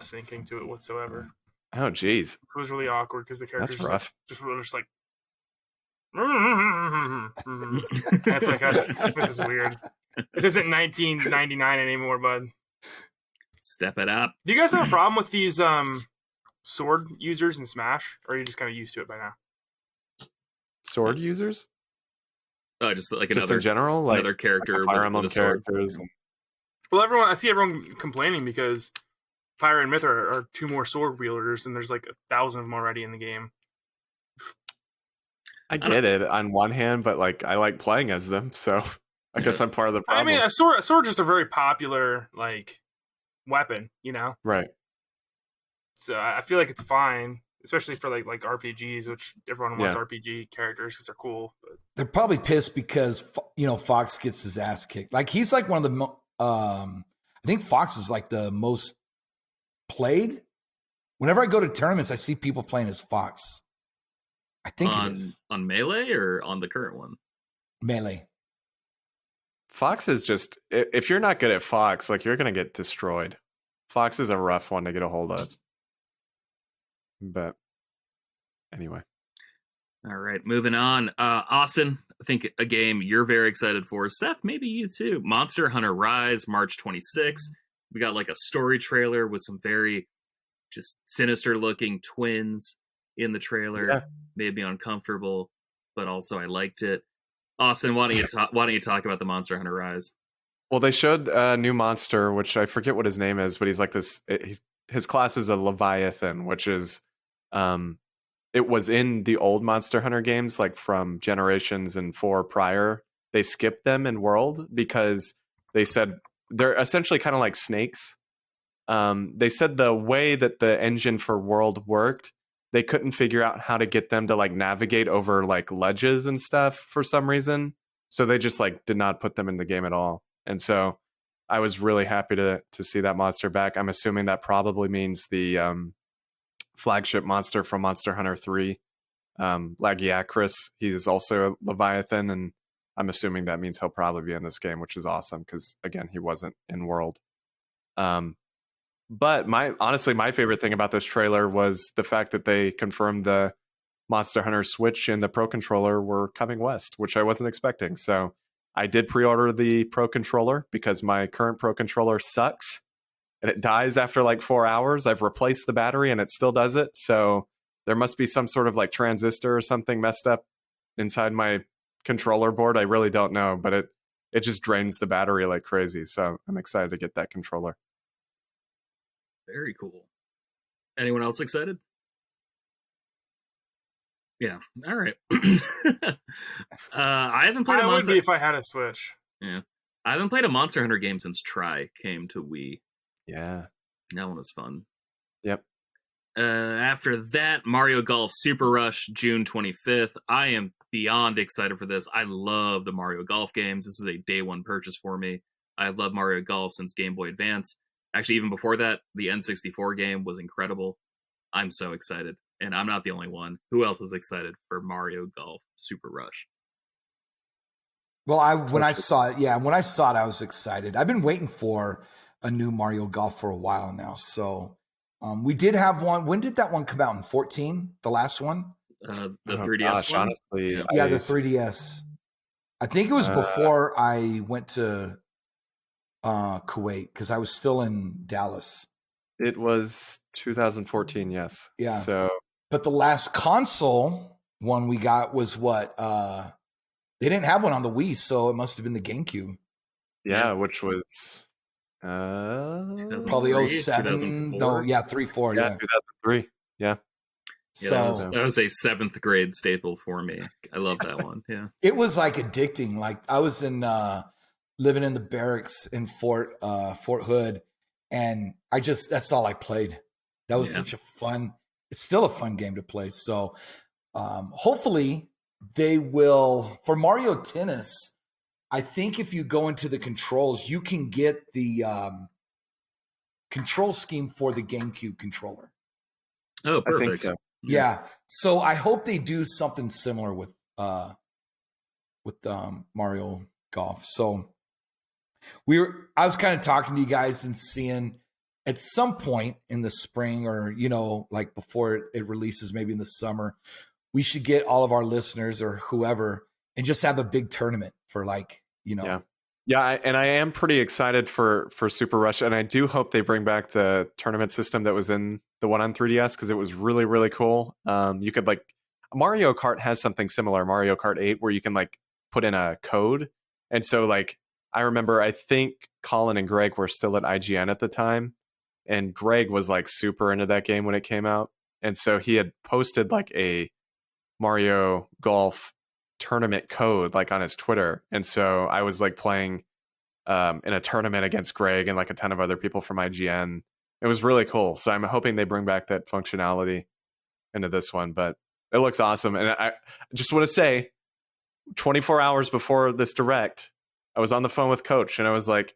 syncing to it whatsoever. Oh, geez. It was really awkward because the characters That's rough. just like. That's like this is weird. This isn't 1999 anymore, bud. Step it up. Do you guys have a problem with these sword users in Smash, or are you just kind of used to it by now? Sword users? Oh, just like Just another in general? Like another character. Fire with Emblem a sword. characters? Well, I see everyone complaining because Pyra and Mithra are two more sword wielders, and there's like 1,000 of them already in the game. I get it on one hand, but like I like playing as them, so I guess I'm part of the I problem. mean, a sword is just a very popular like weapon, you know. Right. So I feel like it's fine, especially for like RPGs, which everyone wants Yeah. RPG characters because they're cool. But They're probably pissed because Fox gets his ass kicked. Like he's like one of the I think Fox is like the most played. Whenever I go to tournaments, I see people playing as Fox. I think it is On Melee or on the current one? Melee. Fox is just if you're not good at Fox, like you're gonna get destroyed. Fox is a rough one to get a hold of. But anyway. All right, moving on. Austin, I think a game you're very excited for. Seth, maybe you too. Monster Hunter Rise, March 26th. We got like a story trailer with some very just sinister looking twins in the trailer. Yeah. Made me uncomfortable, but also I liked it. Austin, why don't you talk about the Monster Hunter Rise? Well, they showed a new monster, which I forget what his name is, but he's like this. His class is a Leviathan, which is, it was in the old Monster Hunter games, like from Generations and 4 prior. They skipped them in World because they said they're essentially kind of like snakes. They said the way that the engine for World worked, they couldn't figure out how to get them to like navigate over like ledges and stuff for some reason. So they just like did not put them in the game at all. And so I was really happy to see that monster back. I'm assuming that probably means the flagship monster from Monster Hunter 3, Lagiacrus. He's also a Leviathan, and I'm assuming that means he'll probably be in this game, which is awesome because again, he wasn't in World. But honestly, my favorite thing about this trailer was the fact that they confirmed the Monster Hunter Switch and the Pro Controller were coming west, which I wasn't expecting. So I did pre-order the Pro Controller because my current Pro Controller sucks and it dies after like 4 hours. I've replaced the battery and it still does it. So there must be some sort of like transistor or something messed up inside my controller board. I really don't know, but it just drains the battery like crazy. So I'm excited to get that controller. Very cool. Anyone else excited? Yeah. All right. I haven't played I a would Monster. be if I had a Switch. Yeah, I haven't played a Monster Hunter game since Tri came to Wii. Yeah. That one was fun. Yep. After that, Mario Golf Super Rush, June 25th. I am beyond excited for this. I love the Mario Golf games. This is a day one purchase for me. I've loved Mario Golf since Game Boy Advance. Actually, even before that, the N64 game was incredible. I'm so excited. And I'm not the only one. Who else is excited for Mario Golf Super Rush? Well, when I saw it, I was excited. I've been waiting for a new Mario Golf for a while now. So we did have one. When did that one come out? In 14? The last one? The 3DS gosh, one? honestly, Yeah, the 3DS. I think it was before I went to Kuwait because I was still in Dallas. It was 2014, yes. Yeah. So, but the last console one we got was what? They didn't have one on the Wii, so it must have been the GameCube. yeah, which was Probably 07. 2004? No, yeah, 3-4. Yeah, 2003. Yeah. Yeah, So that was a 7th grade staple for me. I love that one. Yeah. it was like addicting. Like I was in living in the barracks in Fort Hood, and that's all I played. That was such a fun. It's still a fun game to play. So hopefully they will for Mario Tennis. I think if you go into the controls, you can get the control scheme for the GameCube controller. Oh, perfect. I think so. Yeah. So I hope they do something similar with Mario Golf. So I was kind of talking to you guys and seeing at some point in the spring or, like before it releases, maybe in the summer, we should get all of our listeners or whoever and just have a big tournament for Yeah, I am pretty excited for Super Rush, and I do hope they bring back the tournament system that was in the one on 3DS because it was really, really cool. You could Mario Kart has something similar, Mario Kart 8, where you can put in a code, and so I remember I think Colin and Greg were still at IGN at the time, and Greg was super into that game when it came out, and so he had posted a Mario Golf tournament code on his Twitter, and so I was playing in a tournament against Greg and a ton of other people from IGN. It was really cool, so I'm hoping they bring back that functionality into this one, but it looks awesome. And I just want to say 24 hours before this direct, I was on the phone with Coach and I was like,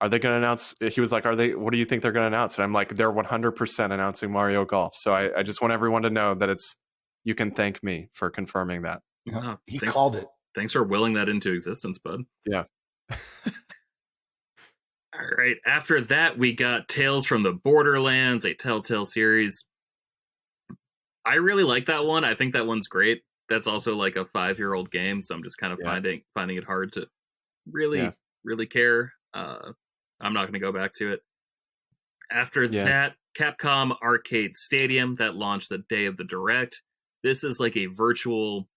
are they going to announce? He was like, what do you think they're going to announce? And I'm like, they're 100% announcing Mario Golf. So I just want everyone to know that you can thank me for confirming that. Wow, he called it. Thanks for willing that into existence, bud. Yeah. All right. After that, we got Tales from the Borderlands, a Telltale series. I really like that one. I think that one's great. That's also a 5-year-old game, so I'm just kind of finding it hard to really care. I'm not going to go back to it. After that, Capcom Arcade Stadium that launched the day of the direct. This is a virtual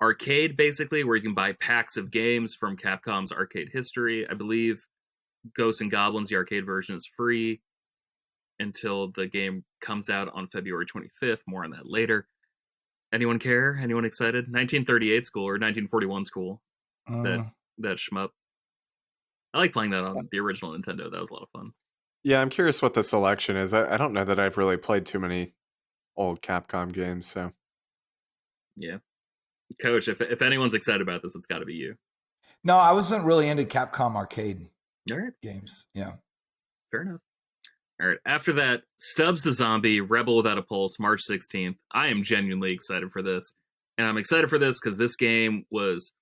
arcade, basically, where you can buy packs of games from Capcom's arcade history. I believe Ghosts and Goblins, the arcade version, is free until the game comes out on February 25th. More on that later. Anyone care? Anyone excited? 1938 school or 1941 school. That shmup. I like playing that on the original Nintendo. That was a lot of fun. Yeah, I'm curious what the selection is. I don't know that I've really played too many old Capcom games, so. Yeah. Coach, if anyone's excited about this, it's got to be you. No, I wasn't really into Capcom Arcade games. Yeah. Fair enough. All right. After that, Stubbs the Zombie, Rebel Without a Pulse, March 16th. I am genuinely excited for this. And I'm excited for this because this game was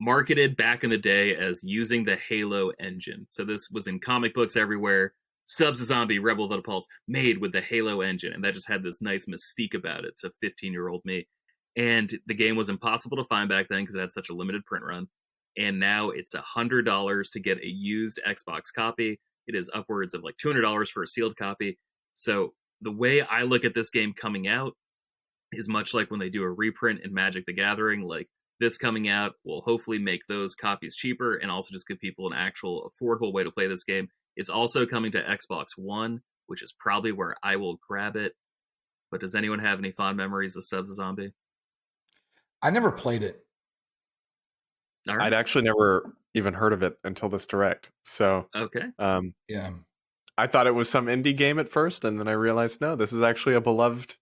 marketed back in the day as using the Halo engine. So this was in comic books everywhere. Stubbs the Zombie, Rebel Without a Pulse, made with the Halo engine. And that just had this nice mystique about it to 15-year-old me. And the game was impossible to find back then because it had such a limited print run. And now it's $100 to get a used Xbox copy. It is upwards of $200 for a sealed copy. So the way I look at this game coming out is much like when they do a reprint in Magic the Gathering. This coming out will hopefully make those copies cheaper and also just give people an actual affordable way to play this game. It's also coming to Xbox One, which is probably where I will grab it. But does anyone have any fond memories of Stubbs the Zombie? I never played it. All right. I'd actually never even heard of it until this direct. So okay. Yeah. I thought it was some indie game at first, and then I realized no, this is actually a beloved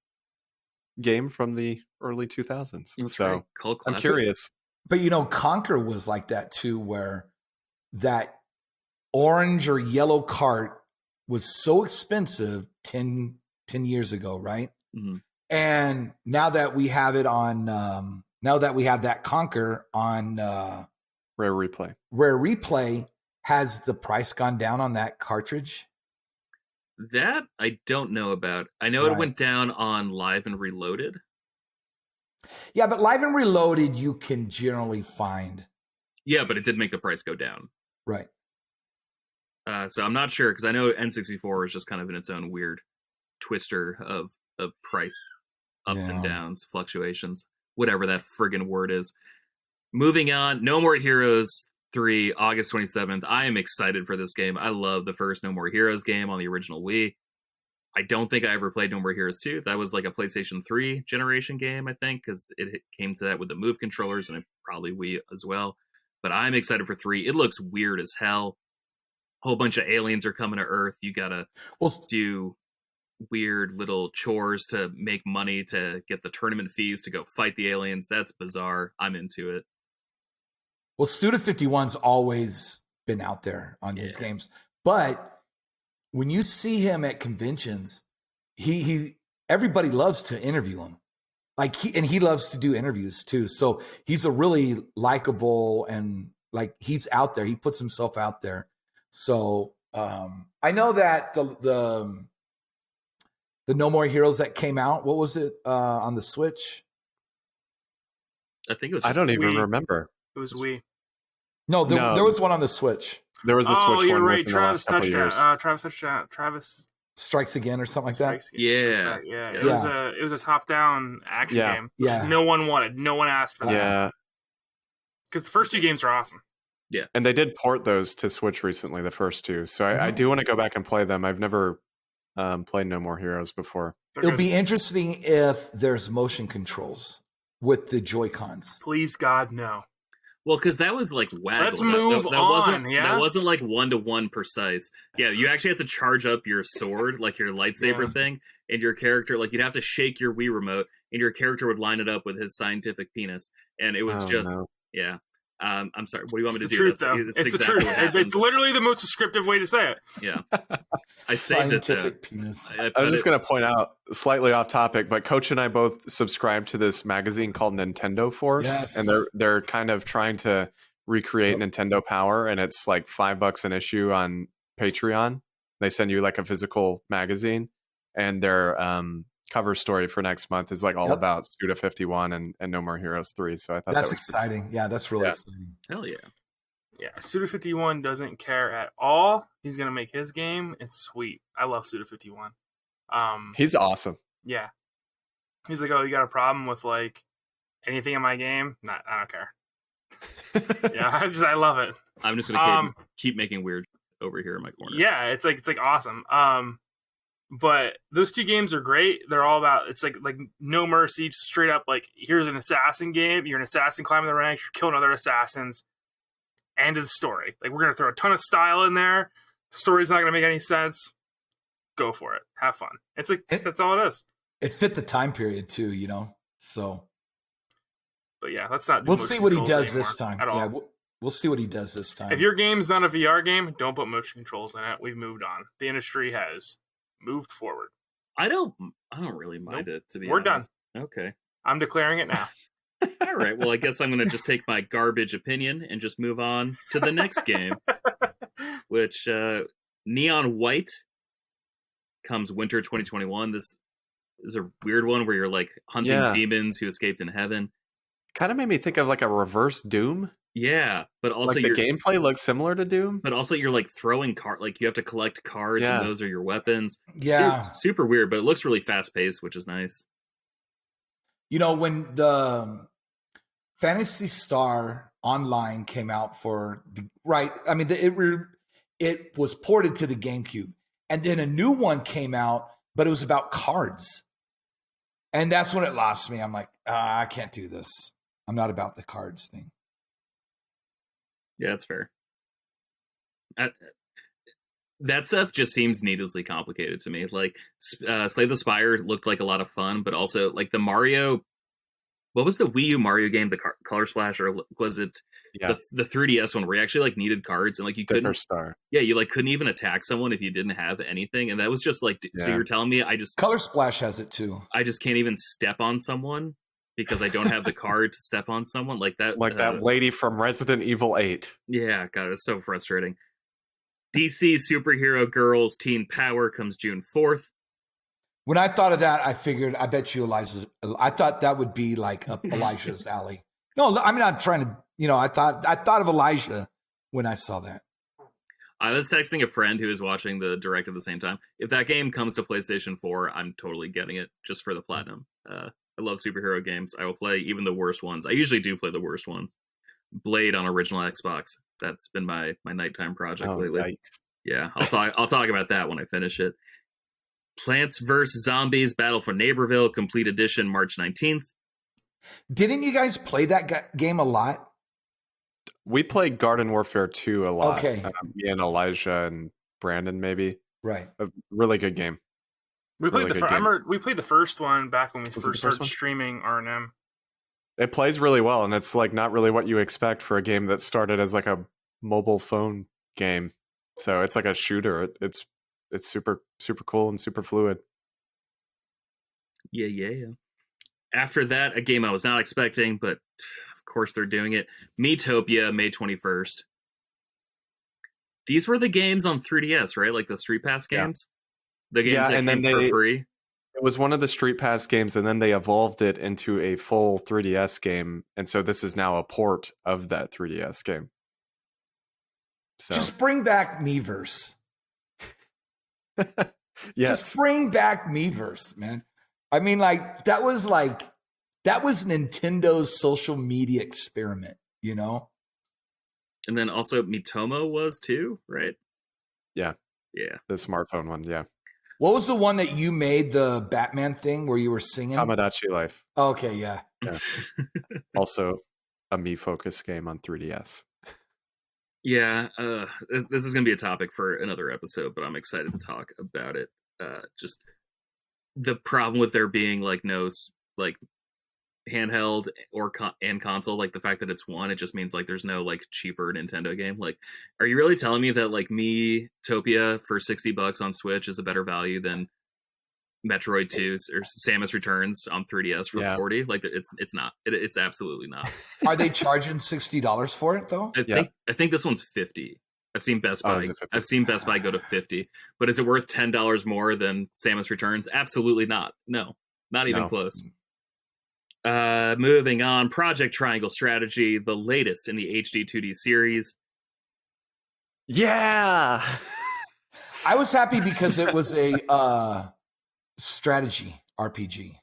game from the early 2000s. So I'm curious. But Conquer was like that too, where that orange or yellow cart was so expensive 10 years ago, right? Mm-hmm. And now that we have it on now that we have that Conquer on Rare Replay, has the price gone down on that cartridge? That I don't know about. I know Right. it went down on Live and Reloaded. Yeah, but Live and Reloaded you can generally find. Yeah, but it did make the price go down. Right. So I'm not sure, because I know N64 is just kind of in its own weird twister of price ups and downs, fluctuations, whatever that friggin' word is. Moving on, No More Heroes 3, August 27th. I am excited for this game. I love the first No More Heroes game on the original Wii. I don't think I ever played No More Heroes 2. That was like a PlayStation 3 generation game, I think, because it came to that with the Move controllers, and probably Wii as well. But I'm excited for 3. It looks weird as hell. Whole bunch of aliens are coming to Earth. You gotta do weird little chores to make money to get the tournament fees to go fight the aliens. That's bizarre. I'm into it. Well, Suda51's always been out there on these games, but when you see him at conventions, he everybody loves to interview him. Like he loves to do interviews too. So he's a really likable, and like he's out there. He puts himself out there. So I know that the No More Heroes that came out, what was it on the Switch? I think it was. I don't even remember. It was Wii. No, there was one on the Switch. There was a Switch one. You're right. within the last couple of years. Travis Strikes Again or something like that. Yeah. It was a top-down action game. Yeah. No one wanted. No one asked for that. Yeah. Because the first two games are awesome. Yeah. And they did port those to Switch recently, the first two. So I do want to go back and play them. I've never played No More Heroes before. It'll be interesting if there's motion controls with the Joy-Cons. Please, God, no. Well, because that was like waggle. Let's move on. That wasn't like 1-to-1 precise. Yeah, you actually have to charge up your sword, like your lightsaber thing, and your character, like you'd have to shake your Wii remote, and your character would line it up with his scientific penis, and it was yeah. I'm sorry. What do you want me to do? Truth, though. It's the truth. It's literally the most descriptive way to say it. Yeah. I saved Scientific penis. I'm just going to point out, slightly off topic, but Coach and I both subscribe to this magazine called Nintendo Force, and they're kind of trying to recreate Nintendo Power, and it's like $5 an issue on Patreon. They send you like a physical magazine, and their cover story for next month is like all about Suda51 and No More Heroes 3. So I thought that's that was exciting. Yeah, that's really exciting. Hell yeah. Yeah, Suda51 doesn't care at all. He's gonna make his game. It's sweet. I love Suda51. He's awesome. Yeah. He's like, oh, you got a problem with like anything in my game? Nah, I don't care. Yeah, I love it. I'm just gonna keep making weird over here in my corner. Yeah, it's like awesome. But those two games are great. They're all about, it's like No Mercy, straight up like, here's an assassin game. You're an assassin climbing the ranks. You're killing other assassins. End of the story. Like, we're going to throw a ton of style in there. The story's not going to make any sense. Go for it. Have fun. It's like, that's all it is. It fit the time period too, you know? So. But yeah, let's not do We'll see what he does anymore, this time. at all. Yeah, we'll see what he does this time. If your game's not a VR game, don't put motion controls in it. We've moved on. The industry has moved forward. I don't really mind it, to be We're honest. Done. Okay. I'm declaring it now. All right. Well, I guess I'm going to just take my garbage opinion and just move on to the next game, which Neon White comes winter 2021. This is a weird one where you're like hunting demons who escaped in heaven. Kind of made me think of like a reverse Doom. Yeah, but also like the gameplay looks similar to Doom. But also you're like throwing like you have to collect cards and those are your weapons. Yeah. Super weird, but it looks really fast paced, which is nice. You know, when the Phantasy Star Online came out it was ported to the GameCube, and then a new one came out, but it was about cards. And that's when it lost me. I'm like, I can't do this. I'm not about the cards thing. Yeah, that's fair. That stuff just seems needlessly complicated to me. Like, Slay the Spire looked like a lot of fun, but also like the Mario. What was the Wii U Mario game? The Color Splash, or was it the 3DS one where you actually like needed cards and like you couldn't? Star. Yeah, you like couldn't even attack someone if you didn't have anything, and that was just like. So you're telling me Color Splash has it too. I just can't even step on someone because I don't have the card to step on someone like that. Like that lady from Resident Evil 8. Yeah, God, it's so frustrating. DC Superhero Girls Teen Power comes June 4th. When I thought of that, I figured, I bet you I thought that would be like up Elijah's alley. No, I mean, I'm trying to, I thought of Elijah when I saw that. I was texting a friend who was watching the direct at the same time. If that game comes to PlayStation 4, I'm totally getting it just for the platinum. I love superhero games. I will play even the worst ones. I usually do play the worst ones. Blade on original Xbox. That's been my nighttime project lately. Yikes. Yeah, I'll talk about that when I finish it. Plants vs. Zombies Battle for Naberville Complete Edition March 19th. Didn't you guys play that game a lot? We played Garden Warfare 2 a lot. Okay. Me and Elijah and Brandon, maybe. Right. A really good game. We played I remember we played the first one back when we first started streaming R&M. It plays really well, and it's like not really what you expect for a game that started as like a mobile phone game. So it's like a shooter. It's super super cool and super fluid. Yeah. After that, a game I was not expecting, but of course they're doing it. Miitopia, May 21st. These were the games on 3DS, right? Like the Street Pass games? The games that came for free? It was one of the Street Pass games, and then they evolved it into a full 3DS game, and so this is now a port of that 3DS game. So. Just bring back Miiverse. Yes. Just bring back Miiverse, man. I mean, that was Nintendo's social media experiment, And then also Miitomo was too, right? Yeah. The smartphone one, yeah. What was the one that you made, the Batman thing where you were singing? Tamagotchi Life. Okay, yeah. Also a me-focused game on 3DS. Yeah, this is going to be a topic for another episode, but I'm excited to talk about it. Just the problem with there being no handheld or and console, the fact that it's one, it just means there's no cheaper Nintendo game. Are you really telling me that Miitopia for $60 on Switch is a better value than Metroid 2 or Samus Returns on 3DS for $40? It's not. It's absolutely not. Are they charging $60 for it though? I think this one's $50. I've seen Best Buy. I've seen Best Buy go to $50. But is it worth $10 more than Samus Returns? Absolutely not. No, not even close. Moving on, Project Triangle Strategy, the latest in the HD 2D series. Yeah, I was happy because it was a strategy RPG.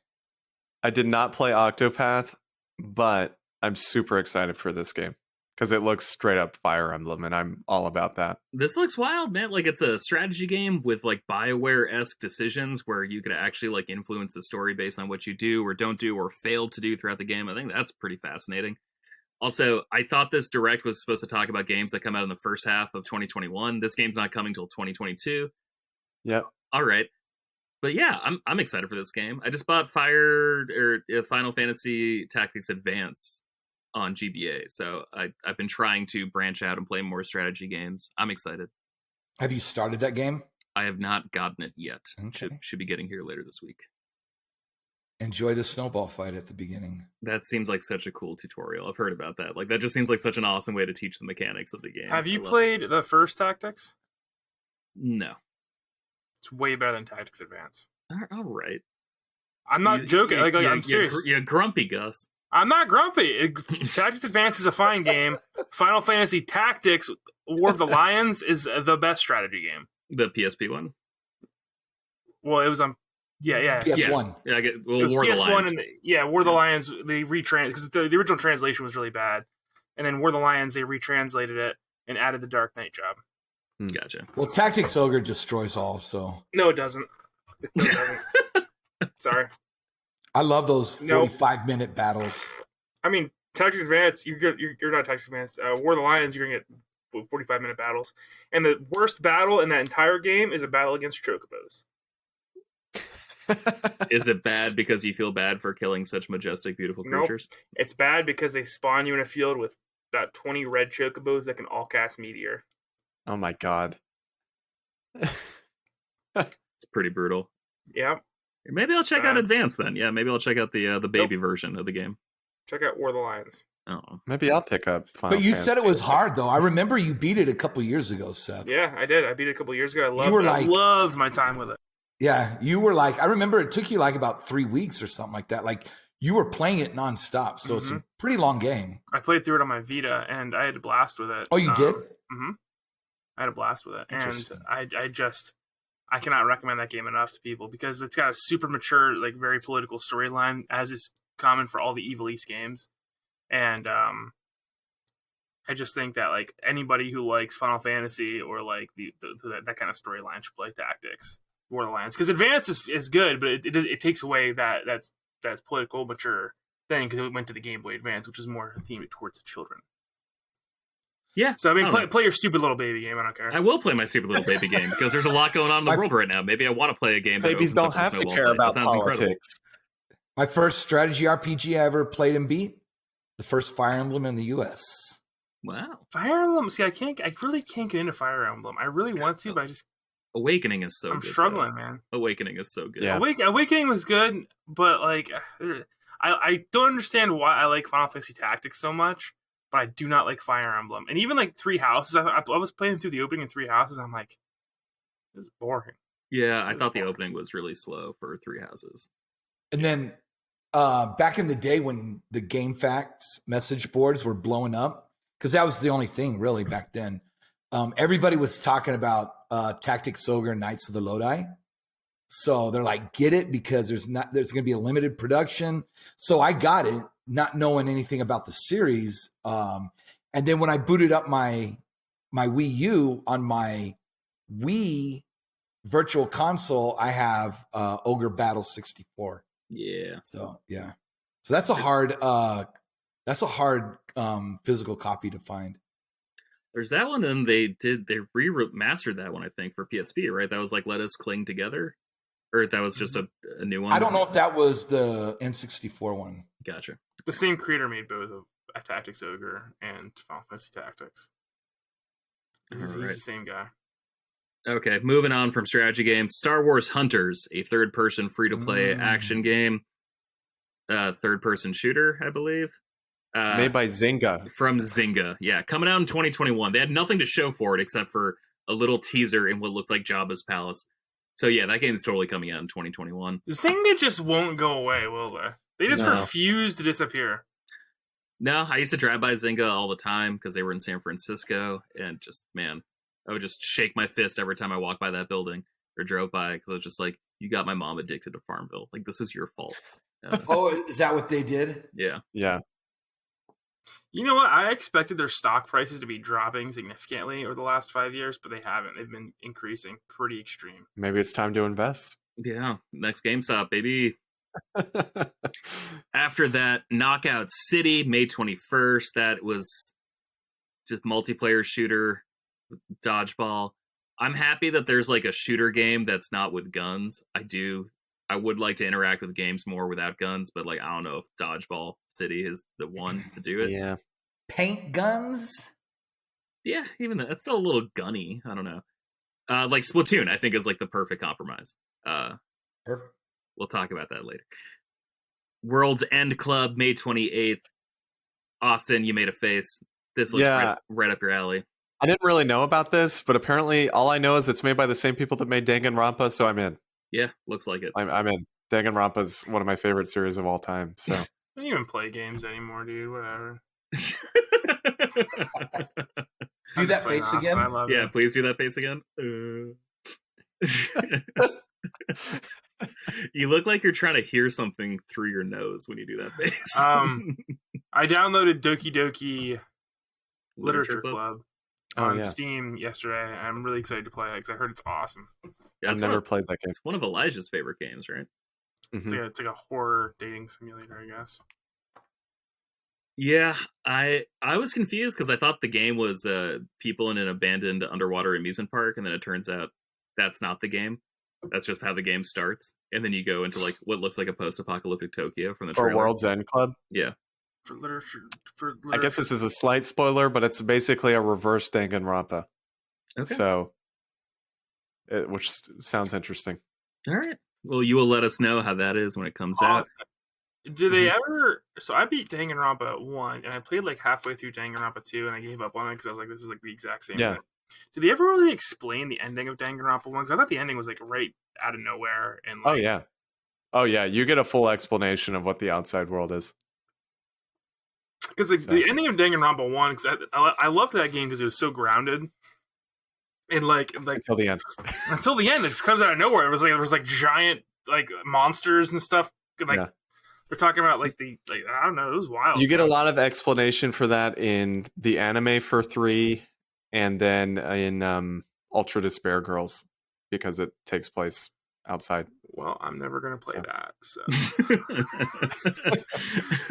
I did not play Octopath, but I'm super excited for this game because it looks straight up Fire Emblem, and I'm all about that. This looks wild, man. It's a strategy game with BioWare-esque decisions where you could actually influence the story based on what you do or don't do or fail to do throughout the game. I think that's pretty fascinating. Also, I thought this direct was supposed to talk about games that come out in the first half of 2021. This game's not coming till 2022. Yep. All right. But yeah, I'm excited for this game. I just bought Final Fantasy Tactics Advance on GBA, so I've been trying to branch out and play more strategy games. I'm excited. Have you started that game? I have not gotten it yet. Okay. Should be getting here later this week. Enjoy the snowball fight at the beginning. That seems like such a cool tutorial. I've heard about that. That just seems like such an awesome way to teach the mechanics of the game. Have you played the first Tactics? No. It's way better than Tactics Advance. All right. I'm not joking. I'm serious. You're grumpy, Gus. I'm not grumpy. Tactics Advance is a fine game. Final Fantasy Tactics War of the Lions is the best strategy game. The PSP one? Well, it was on... Yeah. PS1. Yeah, it was War PS1 of the Lions. and War of the Lions, they because the original translation was really bad. And then War of the Lions, they retranslated it and added the Dark Knight job. Gotcha. Well, Tactics Ogre destroys all, so... No, it doesn't. No, it doesn't. Sorry. I love those 45-minute battles. I mean, Tactics Advance, you're not Tactics Advance. War of the Lions, you're going to get 45-minute battles. And the worst battle in that entire game is a battle against chocobos. Is it bad because you feel bad for killing such majestic, beautiful creatures? Nope. It's bad because they spawn you in a field with about 20 red chocobos that can all cast Meteor. Oh my god. It's pretty brutal. Yeah. Maybe I'll check out Advance then. Yeah, maybe I'll check out the baby version of the game. Check out War of the Lions. Oh, maybe I'll pick up Final But you Fantasy. said it was hard, though. I remember you beat it a couple years ago, Seth. Yeah, I did. I beat it a couple years ago. I loved my time with it. Yeah, you were like, I remember it took you like about 3 weeks or something like that. Like you were playing it nonstop, so it's a pretty long game. I played through it on my Vita, and I had a blast with it. Oh, you did? Mm-hmm. I had a blast with it, and I cannot recommend that game enough to people because it's got a super mature, like very political storyline, as is common for all the Evil East games, and I just think that like anybody who likes Final Fantasy or like that kind of storyline should play Tactics, Borderlands, because Advance is good, but it takes away that's political mature thing because it went to the Game Boy Advance, which is more themed towards the children. Yeah. So I mean, play your stupid little baby game. I don't care. I will play my stupid little baby game because there's a lot going on in the world right now. Maybe I want to play a game. Babies don't have to care about politics. Incredible. My first strategy RPG I ever played and beat, the first Fire Emblem in the U.S. Wow. Fire Emblem. See, I really can't get into Fire Emblem. I really want to, but I just Awakening is so. I'm good, struggling, though. man. Awakening is so good. Yeah. Awakening was good, but like, I don't understand why I like Final Fantasy Tactics so much. But I do not like Fire Emblem. And even like Three Houses, I was playing through the opening in Three Houses. I'm like, this is boring. Yeah, I thought the opening was really slow for Three Houses. And then back in the day when the Game Facts message boards were blowing up, because that was the only thing really back then, everybody was talking about Tactics Ogre Knights of the Lodi. So they're like, get it because there's going to be a limited production. So I got it, not knowing anything about the series. And then when I booted up my Wii U on my Wii Virtual Console, I have Ogre Battle 64. Yeah. So yeah. So that's a hard physical copy to find. There's that one, and they remastered that one, I think, for PSP, right? That was like Let Us Cling Together. Or that was just a new one? I don't know if that was the N64 one. Gotcha. The same creator made both of Tactics Ogre and Final Fantasy Tactics. He's the same guy. Okay, moving on from strategy games. Star Wars Hunters, a third-person free-to-play action game. Third-person shooter, I believe. Made by Zynga. From Zynga, yeah. Coming out in 2021. They had nothing to show for it except for a little teaser in what looked like Jabba's palace. So yeah, that game is totally coming out in 2021. Zynga just won't go away, will they? They just refuse to disappear. No, I used to drive by Zynga all the time because they were in San Francisco, and just, man, I would just shake my fist every time I walked by that building or drove by because I was just like, you got my mom addicted to Farmville. Like, this is your fault. Oh, is that what they did? Yeah. Yeah. You know what? I expected their stock prices to be dropping significantly over the last 5 years, but they haven't. They've been increasing pretty extreme. Maybe it's time to invest. Yeah. Next GameStop, baby. After that, Knockout City, May 21st. That was just multiplayer shooter, dodgeball. I'm happy that there's like a shooter game that's not with guns. I would like to interact with games more without guns, but like I don't know if Dodgeball City is the one to do it. Yeah. Paint guns? Yeah, even that's still a little gunny. I don't know. Like Splatoon, I think is like the perfect compromise. Perfect. We'll talk about that later. World's End Club, May 28th. Austin, you made a face. This looks right up your alley. I didn't really know about this, but apparently all I know is it's made by the same people that made Danganronpa, so I'm in. Yeah, looks like it. I'm in. Danganronpa's one of my favorite series of all time. So I don't even play games anymore, dude. Whatever. Do that face again? Yeah, please do that face again. You look like you're trying to hear something through your nose when you do that face. I downloaded Doki Doki Literature Club on Steam yesterday. I'm really excited to play it because I heard it's awesome. Yeah, I've never played that game. It's one of Elijah's favorite games, right? Mm-hmm. It's like a horror dating simulator, I guess. Yeah, I was confused because I thought the game was people in an abandoned underwater amusement park, and then it turns out that's not the game. That's just how the game starts, and then you go into like what looks like a post-apocalyptic Tokyo from the trailer. For World's End Club? Yeah. For literature. I guess this is a slight spoiler, but it's basically a reverse Danganronpa. Okay. So, which sounds interesting. All right. Well, you will let us know how that is when it comes out. Do they ever? So I beat Danganronpa 1, and I played like halfway through Danganronpa 2, and I gave up on it because I was like, this is like the exact same thing. Did they ever really explain the ending of Danganronpa 1? Because I thought the ending was like right out of nowhere. And like, oh yeah, you get a full explanation of what the outside world is. Because like, the ending of Danganronpa 1, because I loved that game because it was so grounded. And like until the end. Until the end, it just comes out of nowhere. It was like there was like giant like monsters and stuff. Like we're talking about like I don't know, it was wild. You get a lot of explanation for that in the anime for 3, and then in Ultra Despair Girls, because it takes place outside. Well, I'm never gonna play that. So.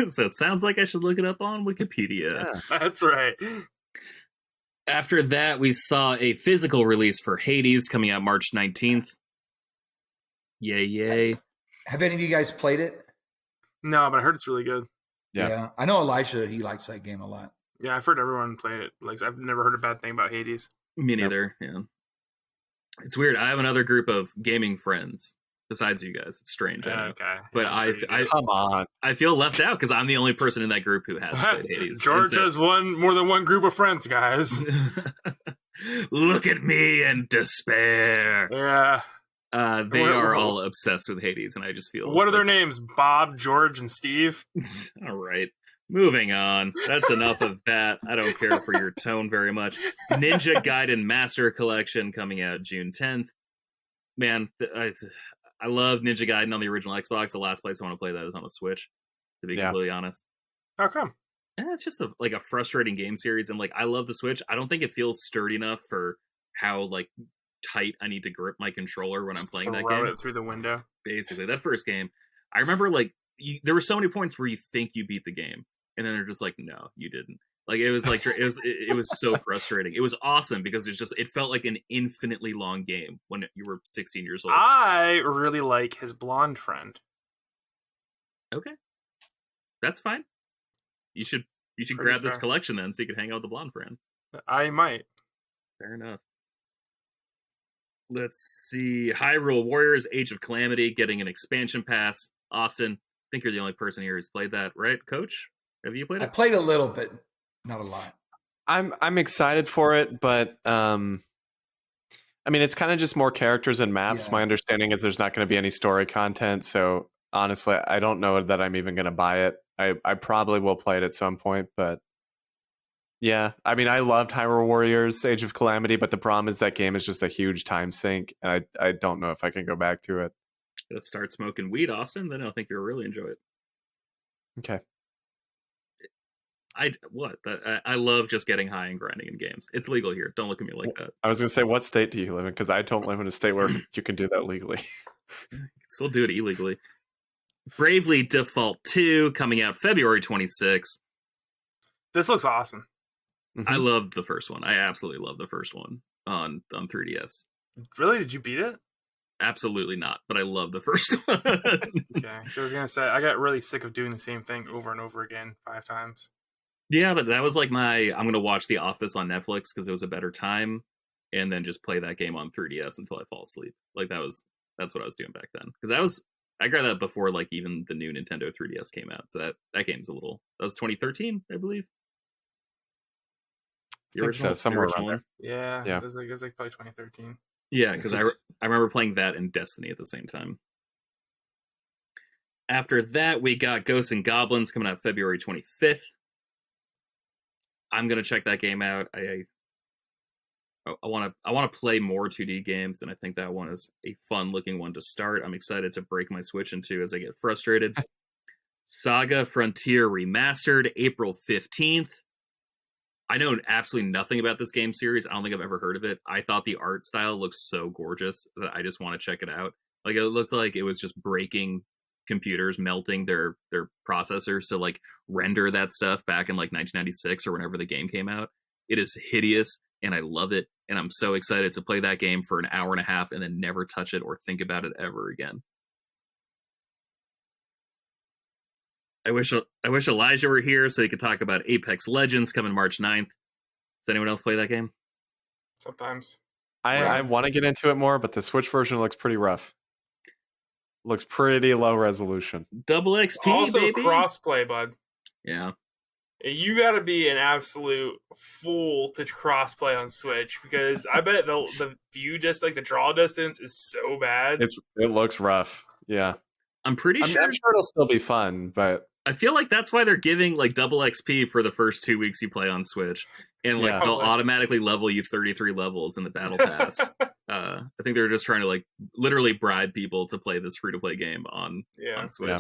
So it sounds like I should look it up on Wikipedia. Yeah, that's right. After that, we saw a physical release for Hades coming out March 19th. Yay. Have any of you guys played it? No, but I heard it's really good. Yeah. I know Elisha, he likes that game a lot. Yeah, I've heard everyone played it. Like, I've never heard a bad thing about Hades. Me neither, yeah. It's weird. I have another group of gaming friends besides you guys. It's strange. I know. Okay. But I come on. I feel left out because I'm the only person in that group who hasn't played Hades. George has more than one group of friends, guys. Look at me and despair. Yeah. They are all obsessed with Hades, and I just feel... What are their names? Bob, George, and Steve? All right. Moving on. That's enough of that. I don't care for your tone very much. Ninja Gaiden Master Collection coming out June 10th. Man, I love Ninja Gaiden on the original Xbox. The last place I want to play that is on a Switch, to be completely honest. How come? It's just a frustrating game series, and I love the Switch. I don't think it feels sturdy enough for how tight I need to grip my controller when I'm playing that game. It through the window. Basically, that first game, I remember there were so many points where you think you beat the game, and then they're just like, no, you didn't. It was it was so frustrating. It was awesome because it felt like an infinitely long game when you were 16 years old. I really like his blonde friend. Okay, that's fine. You should grab this collection then, so you can hang out with the blonde friend. I might. Fair enough. Let's see. Hyrule Warriors: Age of Calamity getting an expansion pass. Austin, I think you're the only person here who's played that, right, Coach? Have you played it? I played a little bit, not a lot. I'm excited for it, but I mean, it's kind of just more characters and maps. Yeah. My understanding is there's not going to be any story content, so honestly, I don't know that I'm even going to buy it. I probably will play it at some point, but yeah, I mean, I loved Hyrule Warriors: Age of Calamity, but the problem is that game is just a huge time sink, and I don't know if I can go back to it. Let's start smoking weed, Austin. Then I think you'll really enjoy it. Okay. I love just getting high and grinding in games. It's legal here. Don't look at me like that. I was going to say, what state do you live in? Because I don't live in a state where you can do that legally. You can still do it illegally. Bravely Default 2 coming out February 26th. This looks awesome. Mm-hmm. I loved the first one. I absolutely loved the first one on 3DS. Really? Did you beat it? Absolutely not, but I love the first one. Okay. I was going to say, I got really sick of doing the same thing over and over again 5 times. Yeah, but that was I'm going to watch The Office on Netflix because it was a better time, and then just play that game on 3DS until I fall asleep. That's what I was doing back then. Because I grabbed that before even the new Nintendo 3DS came out. So that game's that was 2013, I believe. I think so, somewhere around there. Yeah. It was probably 2013. Yeah, because I remember playing that and Destiny at the same time. After that, we got Ghosts and Goblins coming out February 25th. I'm gonna check that game out. I want to play more 2D games, and I think that one is a fun looking one to start. I'm excited to break my Switch into as I get frustrated. Saga Frontier Remastered, April 15th. I know absolutely nothing about this game series. I don't think I've ever heard of it. I thought the art style looked so gorgeous that I just want to check it out. It looked like it was just breaking computers, melting their processors to render that stuff back in 1996 or whenever the game came out. It is hideous, and I love it, and I'm so excited to play that game for an hour and a half and then never touch it or think about it ever again. I wish Elijah were here so he could talk about Apex Legends coming March 9th. Does anyone else play that game? Sometimes. I want to get into it more, but the Switch version looks pretty rough. looks pretty low resolution. Double XP, Also baby. crossplay, bud. Yeah. You got to be an absolute fool to crossplay on Switch, because I bet the view the draw distance is so bad. It looks rough. Yeah. I'm sure it'll still be fun, but I feel like that's why they're giving like double XP for the first 2 weeks you play on Switch, and like they'll automatically level you 33 levels in the battle pass. I think they're just trying to like literally bribe people to play this free-to-play game on Switch. Yeah.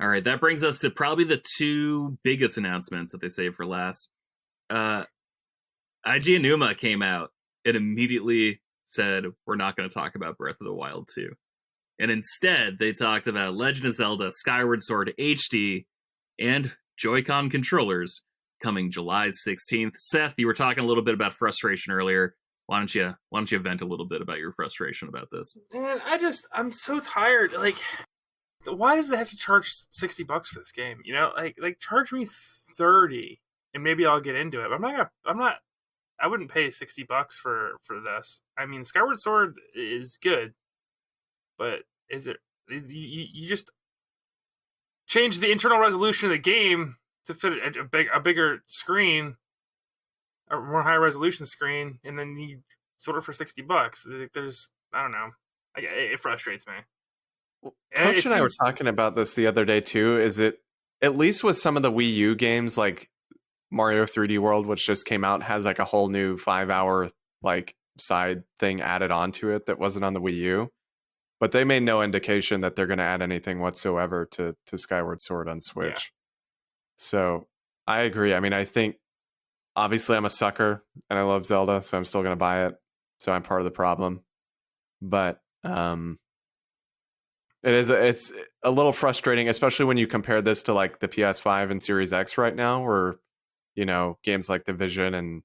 All right, that brings us to probably the two biggest announcements that they saved for last. IG Enuma came out and immediately said, we're not going to talk about Breath of the Wild 2. And instead, they talked about Legend of Zelda Skyward Sword HD and Joy-Con controllers coming July 16th. Seth, you were talking a little bit about frustration earlier. Why don't you vent a little bit about your frustration about this? Man, I'm so tired. Like, why does they have to charge $60 for this game? You know, like charge me $30 and maybe I'll get into it. But I wouldn't pay $60 for this. I mean, Skyward Sword is good, but is it? You just change the internal resolution of the game to fit a bigger screen, a more high resolution screen, and then you sold it for $60. There's, I don't know. It frustrates me. Coach and I were talking about this the other day too. Is it, at least with some of the Wii U games like Mario 3D World, which just came out, has like a whole new 5-hour like side thing added onto it that wasn't on the Wii U. But they made no indication that they're going to add anything whatsoever to Skyward Sword on Switch. Yeah. So I agree. I mean, I think obviously I'm a sucker and I love Zelda, so I'm still going to buy it. So I'm part of the problem. But it's a little frustrating, especially when you compare this to like the PS5 and Series X right now, where, you know, games like Division and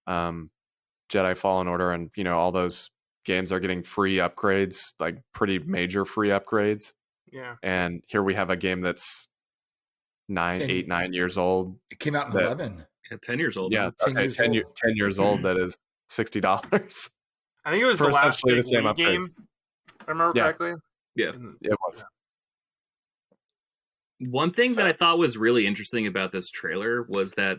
Jedi Fallen Order and, you know, all those games are getting free upgrades, like pretty major free upgrades. Yeah. And here we have a game that's 9 years old. It came out in 11. 10 years old. Yeah, 10 years old. That is $60. I think it was the last big Wii game, if I remember correctly. Yeah, it was. One thing that I thought was really interesting about this trailer was that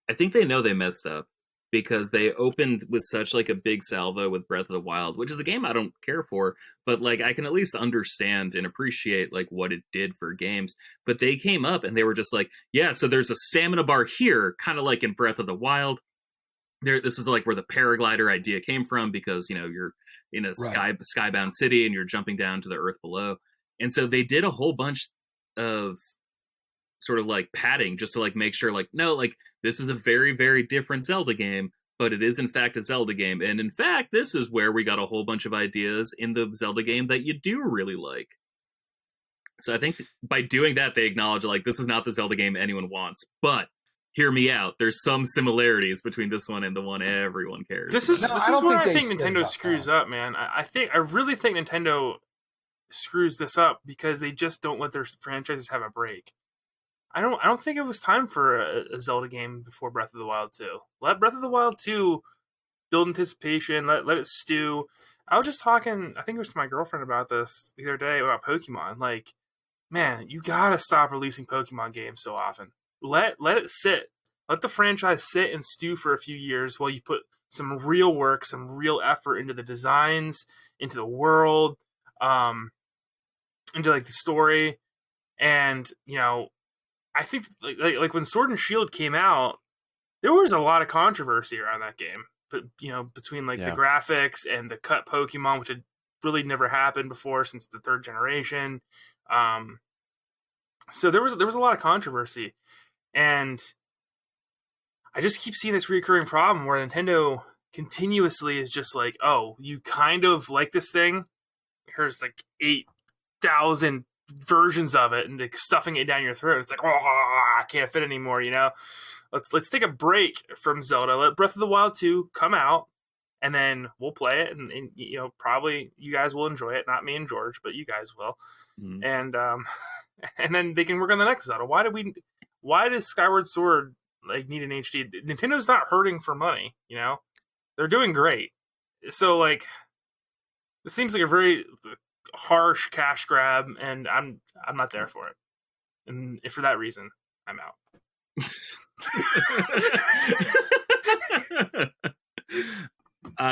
I think they know they messed up, because they opened with such like a big salvo with Breath of the Wild, which is a game I don't care for, but like I can at least understand and appreciate like what it did for games. But they came up and they were just like, yeah, so there's a stamina bar here, kind of like in Breath of the Wild. This is like where the paraglider idea came from, because, you know, you're in a skybound city and you're jumping down to the earth below. And so they did a whole bunch of sort of like padding just to like make sure like, no, like this is a very, very different Zelda game, but it is in fact a Zelda game. And in fact, this is where we got a whole bunch of ideas in the Zelda game that you do really like. So I think by doing that, they acknowledge like, this is not the Zelda game anyone wants, but hear me out. There's some similarities between this one and the one everyone cares. This is where I think Nintendo screws up, man. I really think Nintendo screws this up because they just don't let their franchises have a break. I don't think it was time for a Zelda game before Breath of the Wild 2. Let Breath of the Wild 2 build anticipation. Let it stew. I was just talking, I think it was to my girlfriend about this the other day about Pokemon. Like, man, you gotta stop releasing Pokemon games so often. Let it sit. Let the franchise sit and stew for a few years while you put some real work, some real effort into the designs, into the world, into like the story. And, you know, I think like when Sword and Shield came out, there was a lot of controversy around that game. But, you know, between like the graphics and the cut Pokemon, which had really never happened before since the third generation. So there was a lot of controversy. And I just keep seeing this recurring problem where Nintendo continuously is just like, oh, you kind of like this thing? Here's like 8,000 versions of it and like stuffing it down your throat. It's like, oh, I can't fit anymore, you know? Let's take a break from Zelda. Let Breath of the Wild 2 come out, and then we'll play it, and you know, probably you guys will enjoy it. Not me and George, but you guys will. Mm-hmm. And then they can work on the next Zelda. Why does Skyward Sword like need an HD? Nintendo's not hurting for money, you know? They're doing great. So like, this seems like a very harsh cash grab, and I'm not there for it. And for that reason, I'm out.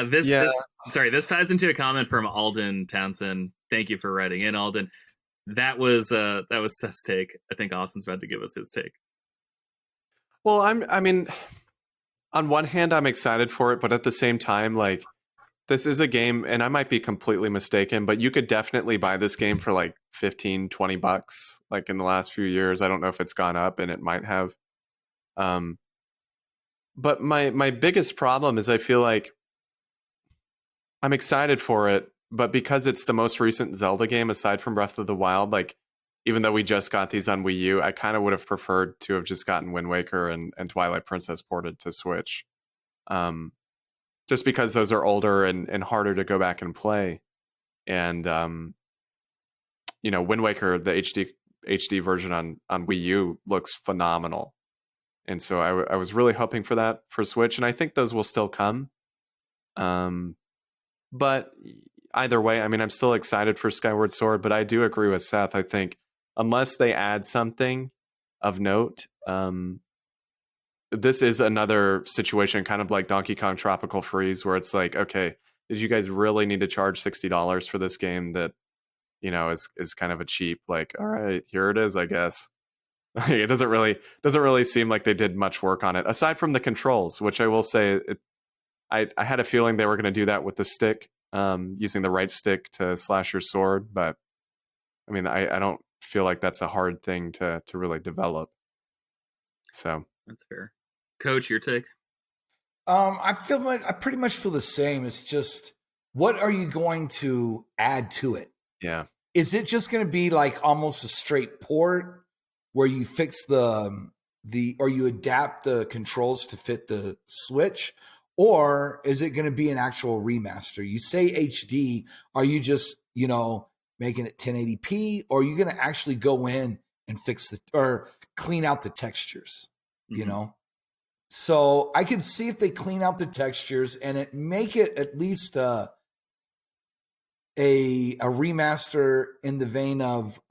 This ties into a comment from Alden Townsend. Thank you for writing in, Alden. That was Seth's take. I think Austin's about to give us his take. Well, I mean, on one hand, I'm excited for it, but at the same time, like, this is a game, and I might be completely mistaken, but you could definitely buy this game for like $15-20, like in the last few years. I don't know if it's gone up, and it might have. But my biggest problem is I feel like I'm excited for it, but because it's the most recent Zelda game aside from Breath of the Wild, like, even though we just got these on Wii U, I kind of would have preferred to have just gotten Wind Waker and Twilight Princess ported to Switch. Just because those are older and harder to go back and play. And, Wind Waker, the HD version on Wii U looks phenomenal. And so I was really hoping for that for Switch, and I think those will still come. But either way, I mean, I'm still excited for Skyward Sword, but I do agree with Seth. I think unless they add something of note, this is another situation kind of like Donkey Kong Tropical Freeze, where it's like, okay, did you guys really need to charge $60 for this game that, is kind of a cheap, like, all right, here it is, I guess. It doesn't really seem like they did much work on it, aside from the controls, which I will say, I had a feeling they were going to do that with the stick, using the right stick to slash your sword, but I mean, I don't feel like that's a hard thing to really develop. So that's fair. Coach, your take? I pretty much feel the same. It's just, what are you going to add to it? Yeah. Is it just going to be like almost a straight port where you fix or you adapt the controls to fit the Switch? Or is it going to be an actual remaster? You say HD, are you just, making it 1080p, or are you going to actually go in and or clean out the textures, So I can see if they clean out the textures and make it at least a remaster in the vein of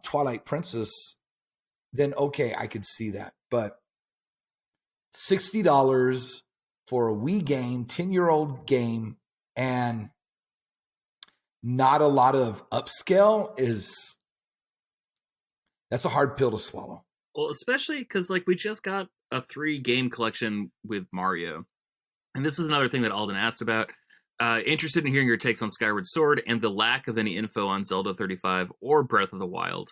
Twilight Princess, then okay, I could see that. But $60 for a Wii game, 10-year-old game, and not a lot of upscale that's a hard pill to swallow. Well, especially because we just got a 3-game collection with Mario. And this is another thing that Alden asked about. Interested in hearing your takes on Skyward Sword and the lack of any info on Zelda 35 or Breath of the Wild,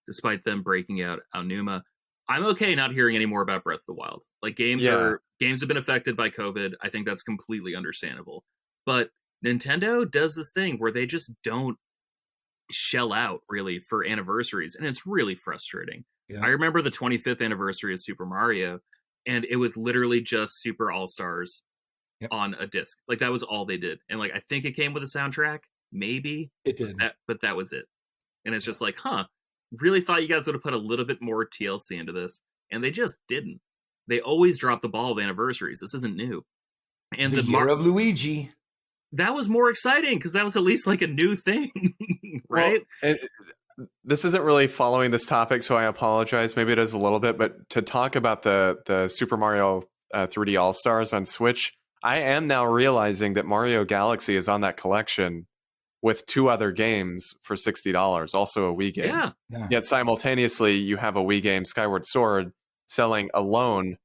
despite them breaking out Aonuma. I'm okay not hearing any more about Breath of the Wild. Games have been affected by COVID. I think that's completely understandable. But Nintendo does this thing where they just don't shell out really for anniversaries, and it's really frustrating. Yeah. I remember the 25th anniversary of Super Mario, and it was literally just Super All-Stars on a disc. That was all they did. And I think it came with a soundtrack, maybe. It did. But that was it. And it's just really thought you guys would have put a little bit more TLC into this, and they just didn't. They always drop the ball with anniversaries. This isn't new. And the year of Luigi. That was more exciting because that was at least a new thing, right? Well, this isn't really following this topic, so I apologize. Maybe it is a little bit, but to talk about the Super Mario 3D All-Stars on Switch, I am now realizing that Mario Galaxy is on that collection with 2 other games for $60, also a Wii game. Yeah. Yet simultaneously, you have a Wii game, Skyward Sword, selling alone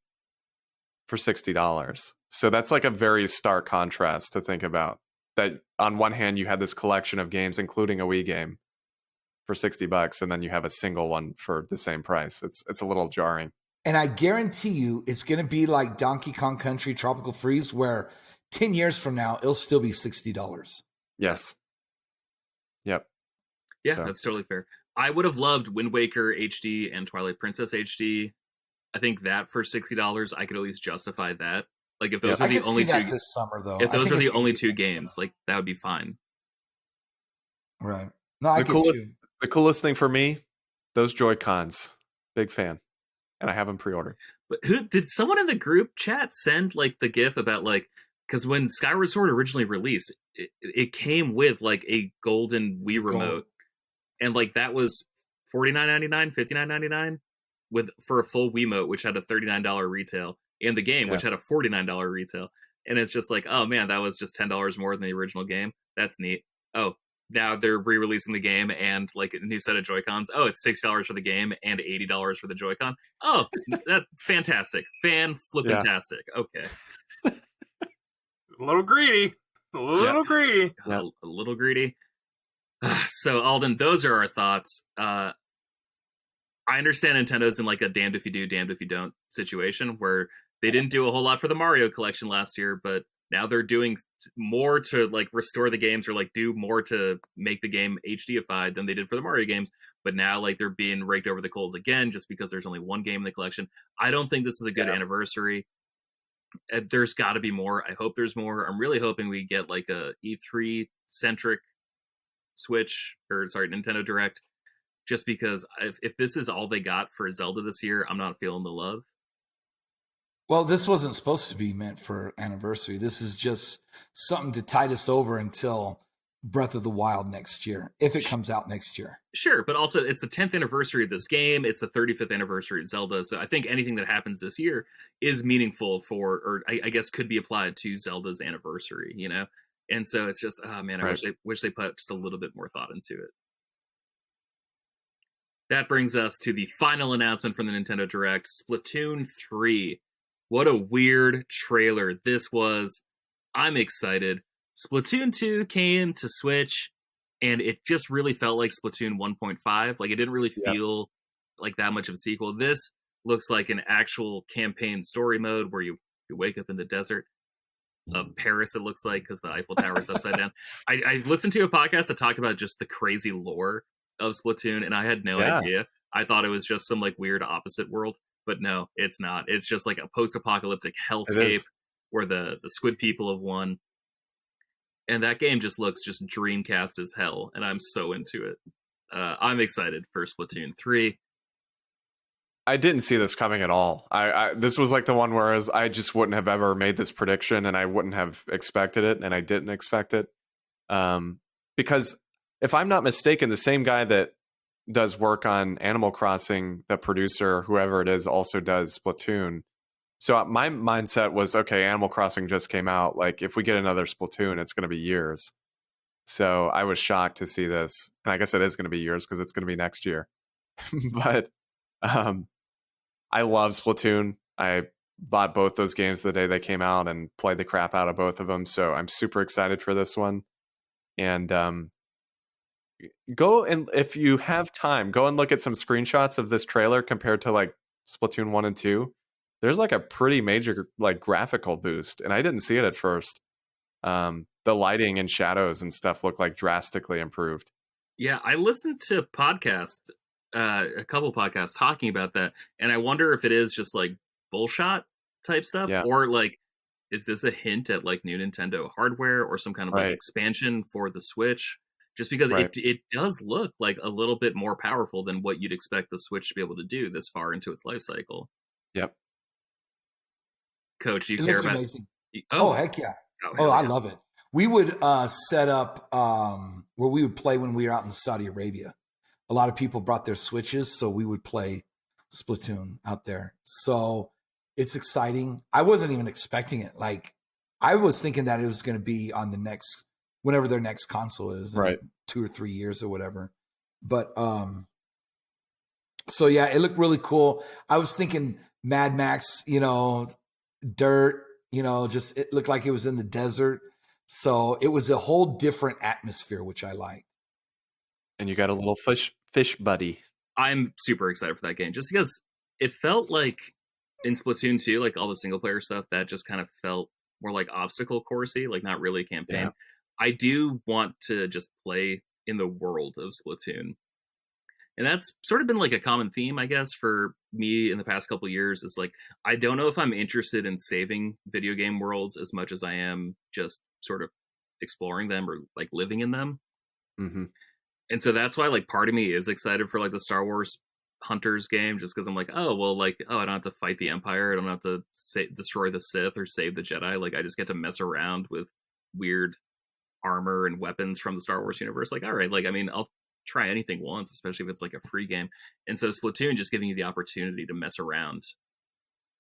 for $60. So that's a very stark contrast to think about. That on one hand, you had this collection of games, including a Wii game, for $60, and then you have a single one for the same price. It's a little jarring. And I guarantee you, it's going to be like Donkey Kong Country Tropical Freeze, where 10 years from now, it'll still be $60. Yes. Yep. Yeah, that's totally fair. I would have loved Wind Waker HD and Twilight Princess HD. I think that for $60, I could at least justify that. If those are the only two this summer, though. If those are the only 2 games, that would be fine. Right. No, I get you. The coolest thing for me, those Joy-Cons. Big fan. And I have them pre-ordered. But did someone in the group chat send the GIF about because when Skyward Sword originally released, it came with like a golden Wii remote, and like that was $49.99, $59.99 for a full Wiimote, which had a $39 retail, and the game, which had a $49 retail. And it's just like, oh man, that was just $10 more than the original game. That's neat. Oh, now they're re-releasing the game and like a new set of Joy-Cons. Oh, it's $60 for the game and $80 for the Joy-Con. Oh, that's fantastic. Fan-flippin-tastic. Okay. A little greedy. A little greedy. A little greedy. So, Alden, those are our thoughts. I understand Nintendo's in like a damned if you do, damned if you don't situation where they didn't do a whole lot for the Mario collection last year, but now they're doing more to like restore the games or like do more to make the game HDified than they did for the Mario games. But now like they're being raked over the coals again just because there's only one game in the collection. I don't think this is a good anniversary. There's got to be more. I hope there's more. I'm really hoping we get like a E3 centric Nintendo Direct, just because if this is all they got for Zelda this year, I'm not feeling the love. Well, this wasn't supposed to be meant for anniversary. This is just something to tide us over until Breath of the Wild next year, if it comes out next year. Sure, but also it's the 10th anniversary of this game. It's the 35th anniversary of Zelda. So I think anything that happens this year is meaningful for, or I guess could be applied to Zelda's anniversary, you know? And so it's just, oh man, I wish they put just a little bit more thought into it. That brings us to the final announcement from the Nintendo Direct, Splatoon 3. What a weird trailer this was. I'm excited. Splatoon 2 came to Switch, and it just really felt like Splatoon 1.5. Like, it didn't really feel like that much of a sequel. This looks like an actual campaign story mode where you wake up in the desert of Paris, it looks like, because the Eiffel Tower is upside down. I listened to a podcast that talked about just the crazy lore of Splatoon, and I had no idea. I thought it was just some like weird opposite world, but no, it's not. It's just like a post-apocalyptic hellscape where the squid people have won. And that game just looks just Dreamcast as hell, and I'm so into it. I'm excited for Splatoon 3. I didn't see this coming at all. This was like the one where I just wouldn't have ever made this prediction, and I wouldn't have expected it, and I didn't expect it. Because if I'm not mistaken, the same guy that does work on Animal Crossing, the producer, whoever it is, also does Splatoon. So my mindset was, okay, Animal Crossing just came out. Like, if we get another Splatoon, it's going to be years. So I was shocked to see this. And I guess it is going to be years because it's going to be next year. But I love Splatoon. I bought both those games the day they came out and played the crap out of both of them. So I'm super excited for this one. And go and if you have time, go and look at some screenshots of this trailer compared to like Splatoon 1 and 2. There's like a pretty major like graphical boost, and I didn't see it at first. The lighting and shadows and stuff look like drastically improved. Yeah, I listened to a couple podcasts talking about that, and I wonder if it is just like bullshot type stuff, or like, is this a hint at like new Nintendo hardware or some kind of like expansion for the Switch? Just because it does look like a little bit more powerful than what you'd expect the Switch to be able to do this far into its life cycle. Yep. Coach, do you care about? Amazing. Oh, heck yeah! I love it. We would set up where we would play when we were out in Saudi Arabia. A lot of people brought their Switches, so we would play Splatoon out there. So it's exciting. I wasn't even expecting it. Like, I was thinking that it was going to be on the next, whenever their next console is, in 2 or 3 years or whatever. But so yeah, it looked really cool. I was thinking Mad Max, dirt, just it looked like it was in the desert. So it was a whole different atmosphere, which I liked. And you got a little fish buddy. I'm super excited for that game just because it felt like in Splatoon 2, like all the single player stuff, that just kind of felt more like obstacle coursey, like not really a campaign. Yeah. I do want to just play in the world of Splatoon. And that's sort of been like a common theme, I guess, for me in the past couple of years. Is like, I don't know if I'm interested in saving video game worlds as much as I am just sort of exploring them or like living in them. Mm-hmm. And so that's why like part of me is excited for like the Star Wars hunters game, just because I'm like, I don't have to fight the Empire, I don't have to destroy the Sith or save the Jedi. Like, I just get to mess around with weird armor and weapons from the Star Wars universe. Like, all right, like, I mean, I'll try anything once, especially if it's like a free game. And so Splatoon just giving you the opportunity to mess around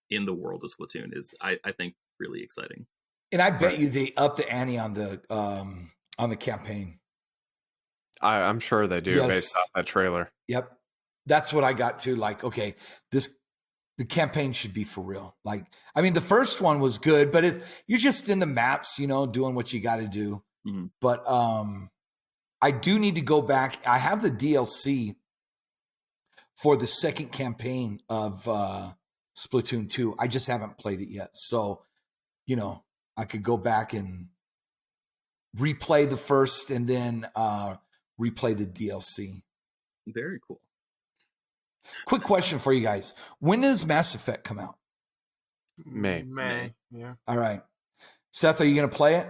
in the world of Splatoon is, I think, really exciting. And I bet you they up the ante on the campaign. I'm sure they do, based off that trailer. Yep. That's what I got to. Like, okay, the campaign should be for real. Like, I mean, the first one was good, but you're just in the maps, doing what you got to do. Mm-hmm. But I do need to go back. I have the DLC for the second campaign of Splatoon 2. I just haven't played it yet. So, I could go back and replay the first and then replay the DLC. Very cool. Quick question for you guys. When does Mass Effect come out? May. Yeah. All right. Seth, are you going to play it?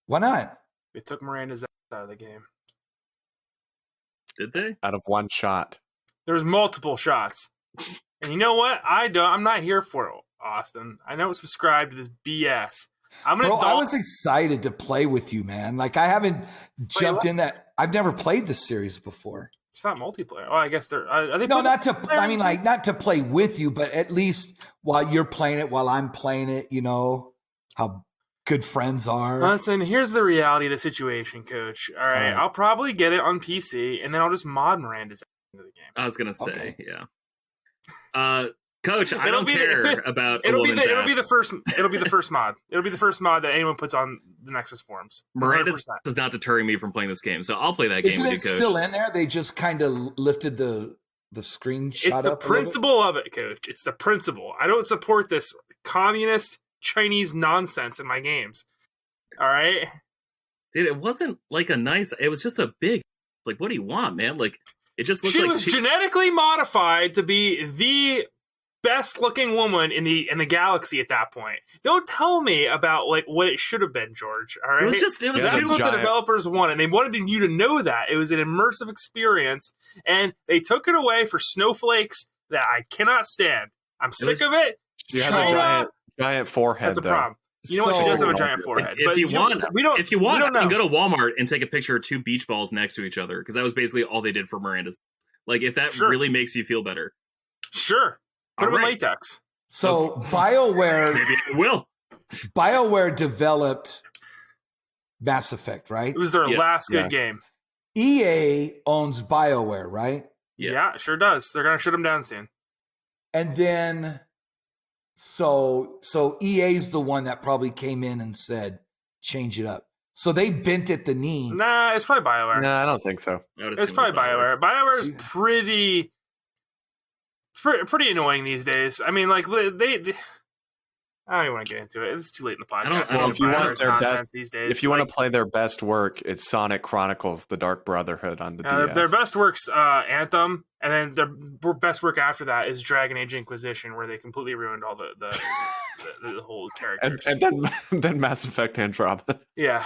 Why not? They took Miranda's ass out of the game. Did they? Out of one shot. There's multiple shots. And you know what? I'm not here for it, Austin. I know it's subscribed to this BS. I'm an adult. I was excited to play with you, man. Like, I haven't jumped in that. I've never played this series before. It's not multiplayer. Oh, I guess they're. Are they? No, not to. I mean, like, not to play with you, but at least while you're playing it, while I'm playing it, how good friends are. Listen, here's the reality of the situation, Coach. All right, I'll probably get it on PC, and then I'll just mod Miranda's into the game. I was gonna say, yeah. Coach, I don't care about. It'll be the first mod. It'll be the first mod that anyone puts on the Nexus forums. Miranda is not deterring me from playing this game, so I'll play that game with you, Coach. Isn't it still in there? They just kind of lifted the screenshot up. It's the principle of it, Coach. It's the principle. I don't support this communist Chinese nonsense in my games. All right, dude. It wasn't like a nice. It was just a big. Like, what do you want, man? Like, it just looked she like was genetically modified to be the best looking woman in the galaxy at that point. Don't tell me about like what it should have been, George. All right, that's what the developers wanted. They wanted you to know that it was an immersive experience, and they took it away for snowflakes that I cannot stand. I'm sick of it. She has a giant forehead. That's a problem. You know what? She does have a giant forehead. If you want, I can go to Walmart and take a picture of two beach balls next to each other, because that was basically all they did for Miranda's. Like, if that really makes you feel better, sure. Put them in latex. So BioWare, maybe it will. BioWare developed Mass Effect, right? It was their last good game. EA owns BioWare, right? Yeah, it sure does. They're gonna shut them down soon. And then, so EA's the one that probably came in and said, "Change it up." So they bent at the knee. Nah, it's probably BioWare. Nah, I don't think so. It's probably BioWare. BioWare is pretty annoying these days. I mean, like, they I don't even want to get into it. It's too late in the podcast. Well, if you want their best these days, if you want to play their best work, it's Sonic Chronicles: The Dark Brotherhood on the DS. Their best work's Anthem, and then their best work after that is Dragon Age Inquisition, where they completely ruined all the whole character. And then Mass Effect Andromeda. Yeah.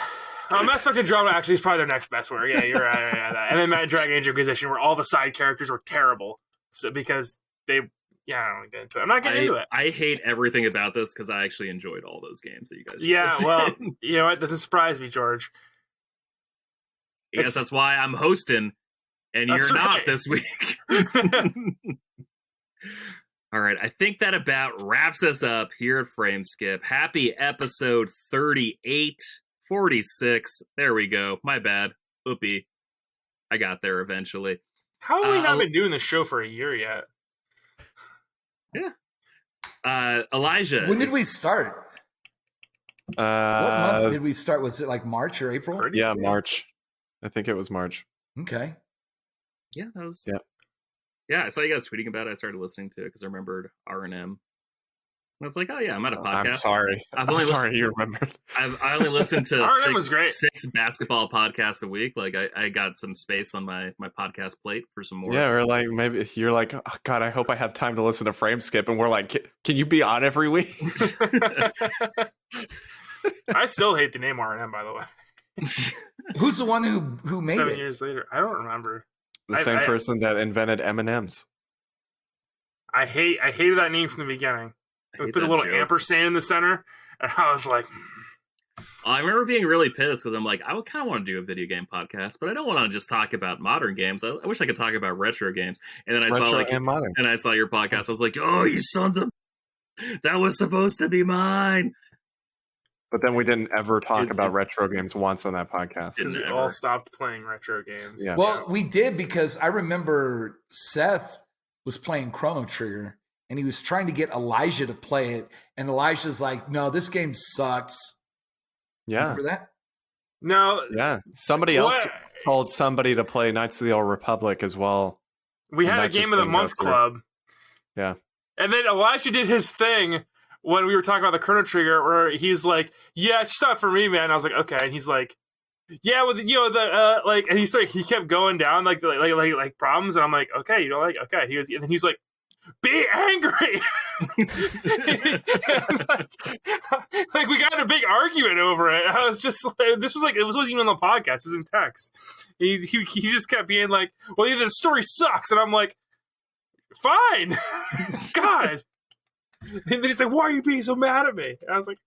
Mass Effect Andromeda actually is probably their next best work. Yeah, you're right. Yeah, and then Dragon Age Inquisition, where all the side characters were terrible, so because they. Yeah, I don't want to get into it. I'm not getting into it. I hate everything about this because I actually enjoyed all those games that you guys. Well, you know what? Doesn't surprise me, George. Yes, that's why I'm hosting, and you're not this week. All right, I think that about wraps us up here at Frameskip. Happy episode 38, 46. There we go. My bad. Oopie. I got there eventually. How have we not been doing this show for a year yet? Yeah. Elijah. When did we start? What month did we start? Was it like March or April? Yeah, March. I think it was March. Okay. Yeah, that was. Yeah, I saw you guys tweeting about it. I started listening to it because I remembered R&M. I was like, oh yeah, I'm at a podcast. I'm sorry. I'm sorry you remembered. I only listened to six basketball podcasts a week. Like I got some space on my podcast plate for some more. Yeah, or like maybe you're like, oh, God, I hope I have time to listen to Frameskip, and we're like, can you be on every week? I still hate the name R&M, by the way. Who's the one who made 7 it? years later, I don't remember. The same person that invented M&Ms. I hated that name from the beginning. We put a little ampersand in the center, and I was like, I remember being really pissed because I'm like, I would kind of want to do a video game podcast, but I don't want to just talk about modern games. I wish I could talk about retro games. And then I saw your podcast. I was like, oh, you sons of, that was supposed to be mine. But then we didn't ever talk about retro games once on that podcast. Because we all stopped playing retro games. Yeah. Well, we did because I remember Seth was playing Chrono Trigger and he was trying to get Elijah to play it. And Elijah's like, no, this game sucks. Yeah. Remember that? No. Yeah. Somebody else told somebody to play Knights of the Old Republic as well. We had a Game of the Month club. Yeah. And then Elijah did his thing when we were talking about the Chrono Trigger, where he's like, "Yeah, it's not for me, man." And I was like, "Okay." And he's like, "Yeah, with and he kept going down like problems." And I'm like, "Okay, you know, like okay." And then he's like, "Be angry." like we got in a big argument over it. I was just like, it wasn't even on the podcast. It was in text. He just kept being like, "Well, either the story sucks," and I'm like, "Fine, God." And then he's like, "Why are you being so mad at me?" And I was like,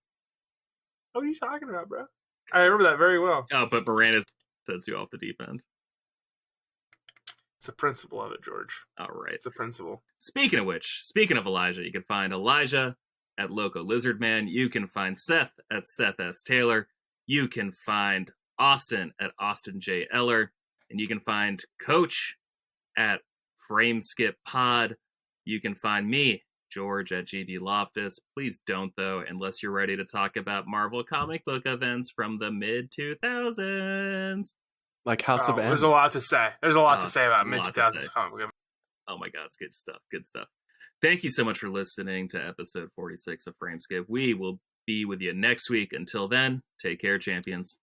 "What are you talking about, bro?" I remember that very well. Oh, but Miranda sets you off the deep end. It's the principle of it, George. All right. It's a principle. Speaking of Elijah, you can find Elijah at Loco Lizardman. You can find Seth at Seth S. Taylor. You can find Austin at Austin J. Eller. And you can find Coach at Frameskip Pod. You can find me, George, at GD Loftus. Please don't, though, unless you're ready to talk about Marvel comic book events from the mid-2000s. Like House of M. There's a lot to say. There's a lot to say about mid-2000s comic book. Oh my God, it's good stuff. Good stuff. Thank you so much for listening to episode 46 of Frameskip. We will be with you next week. Until then, take care, champions.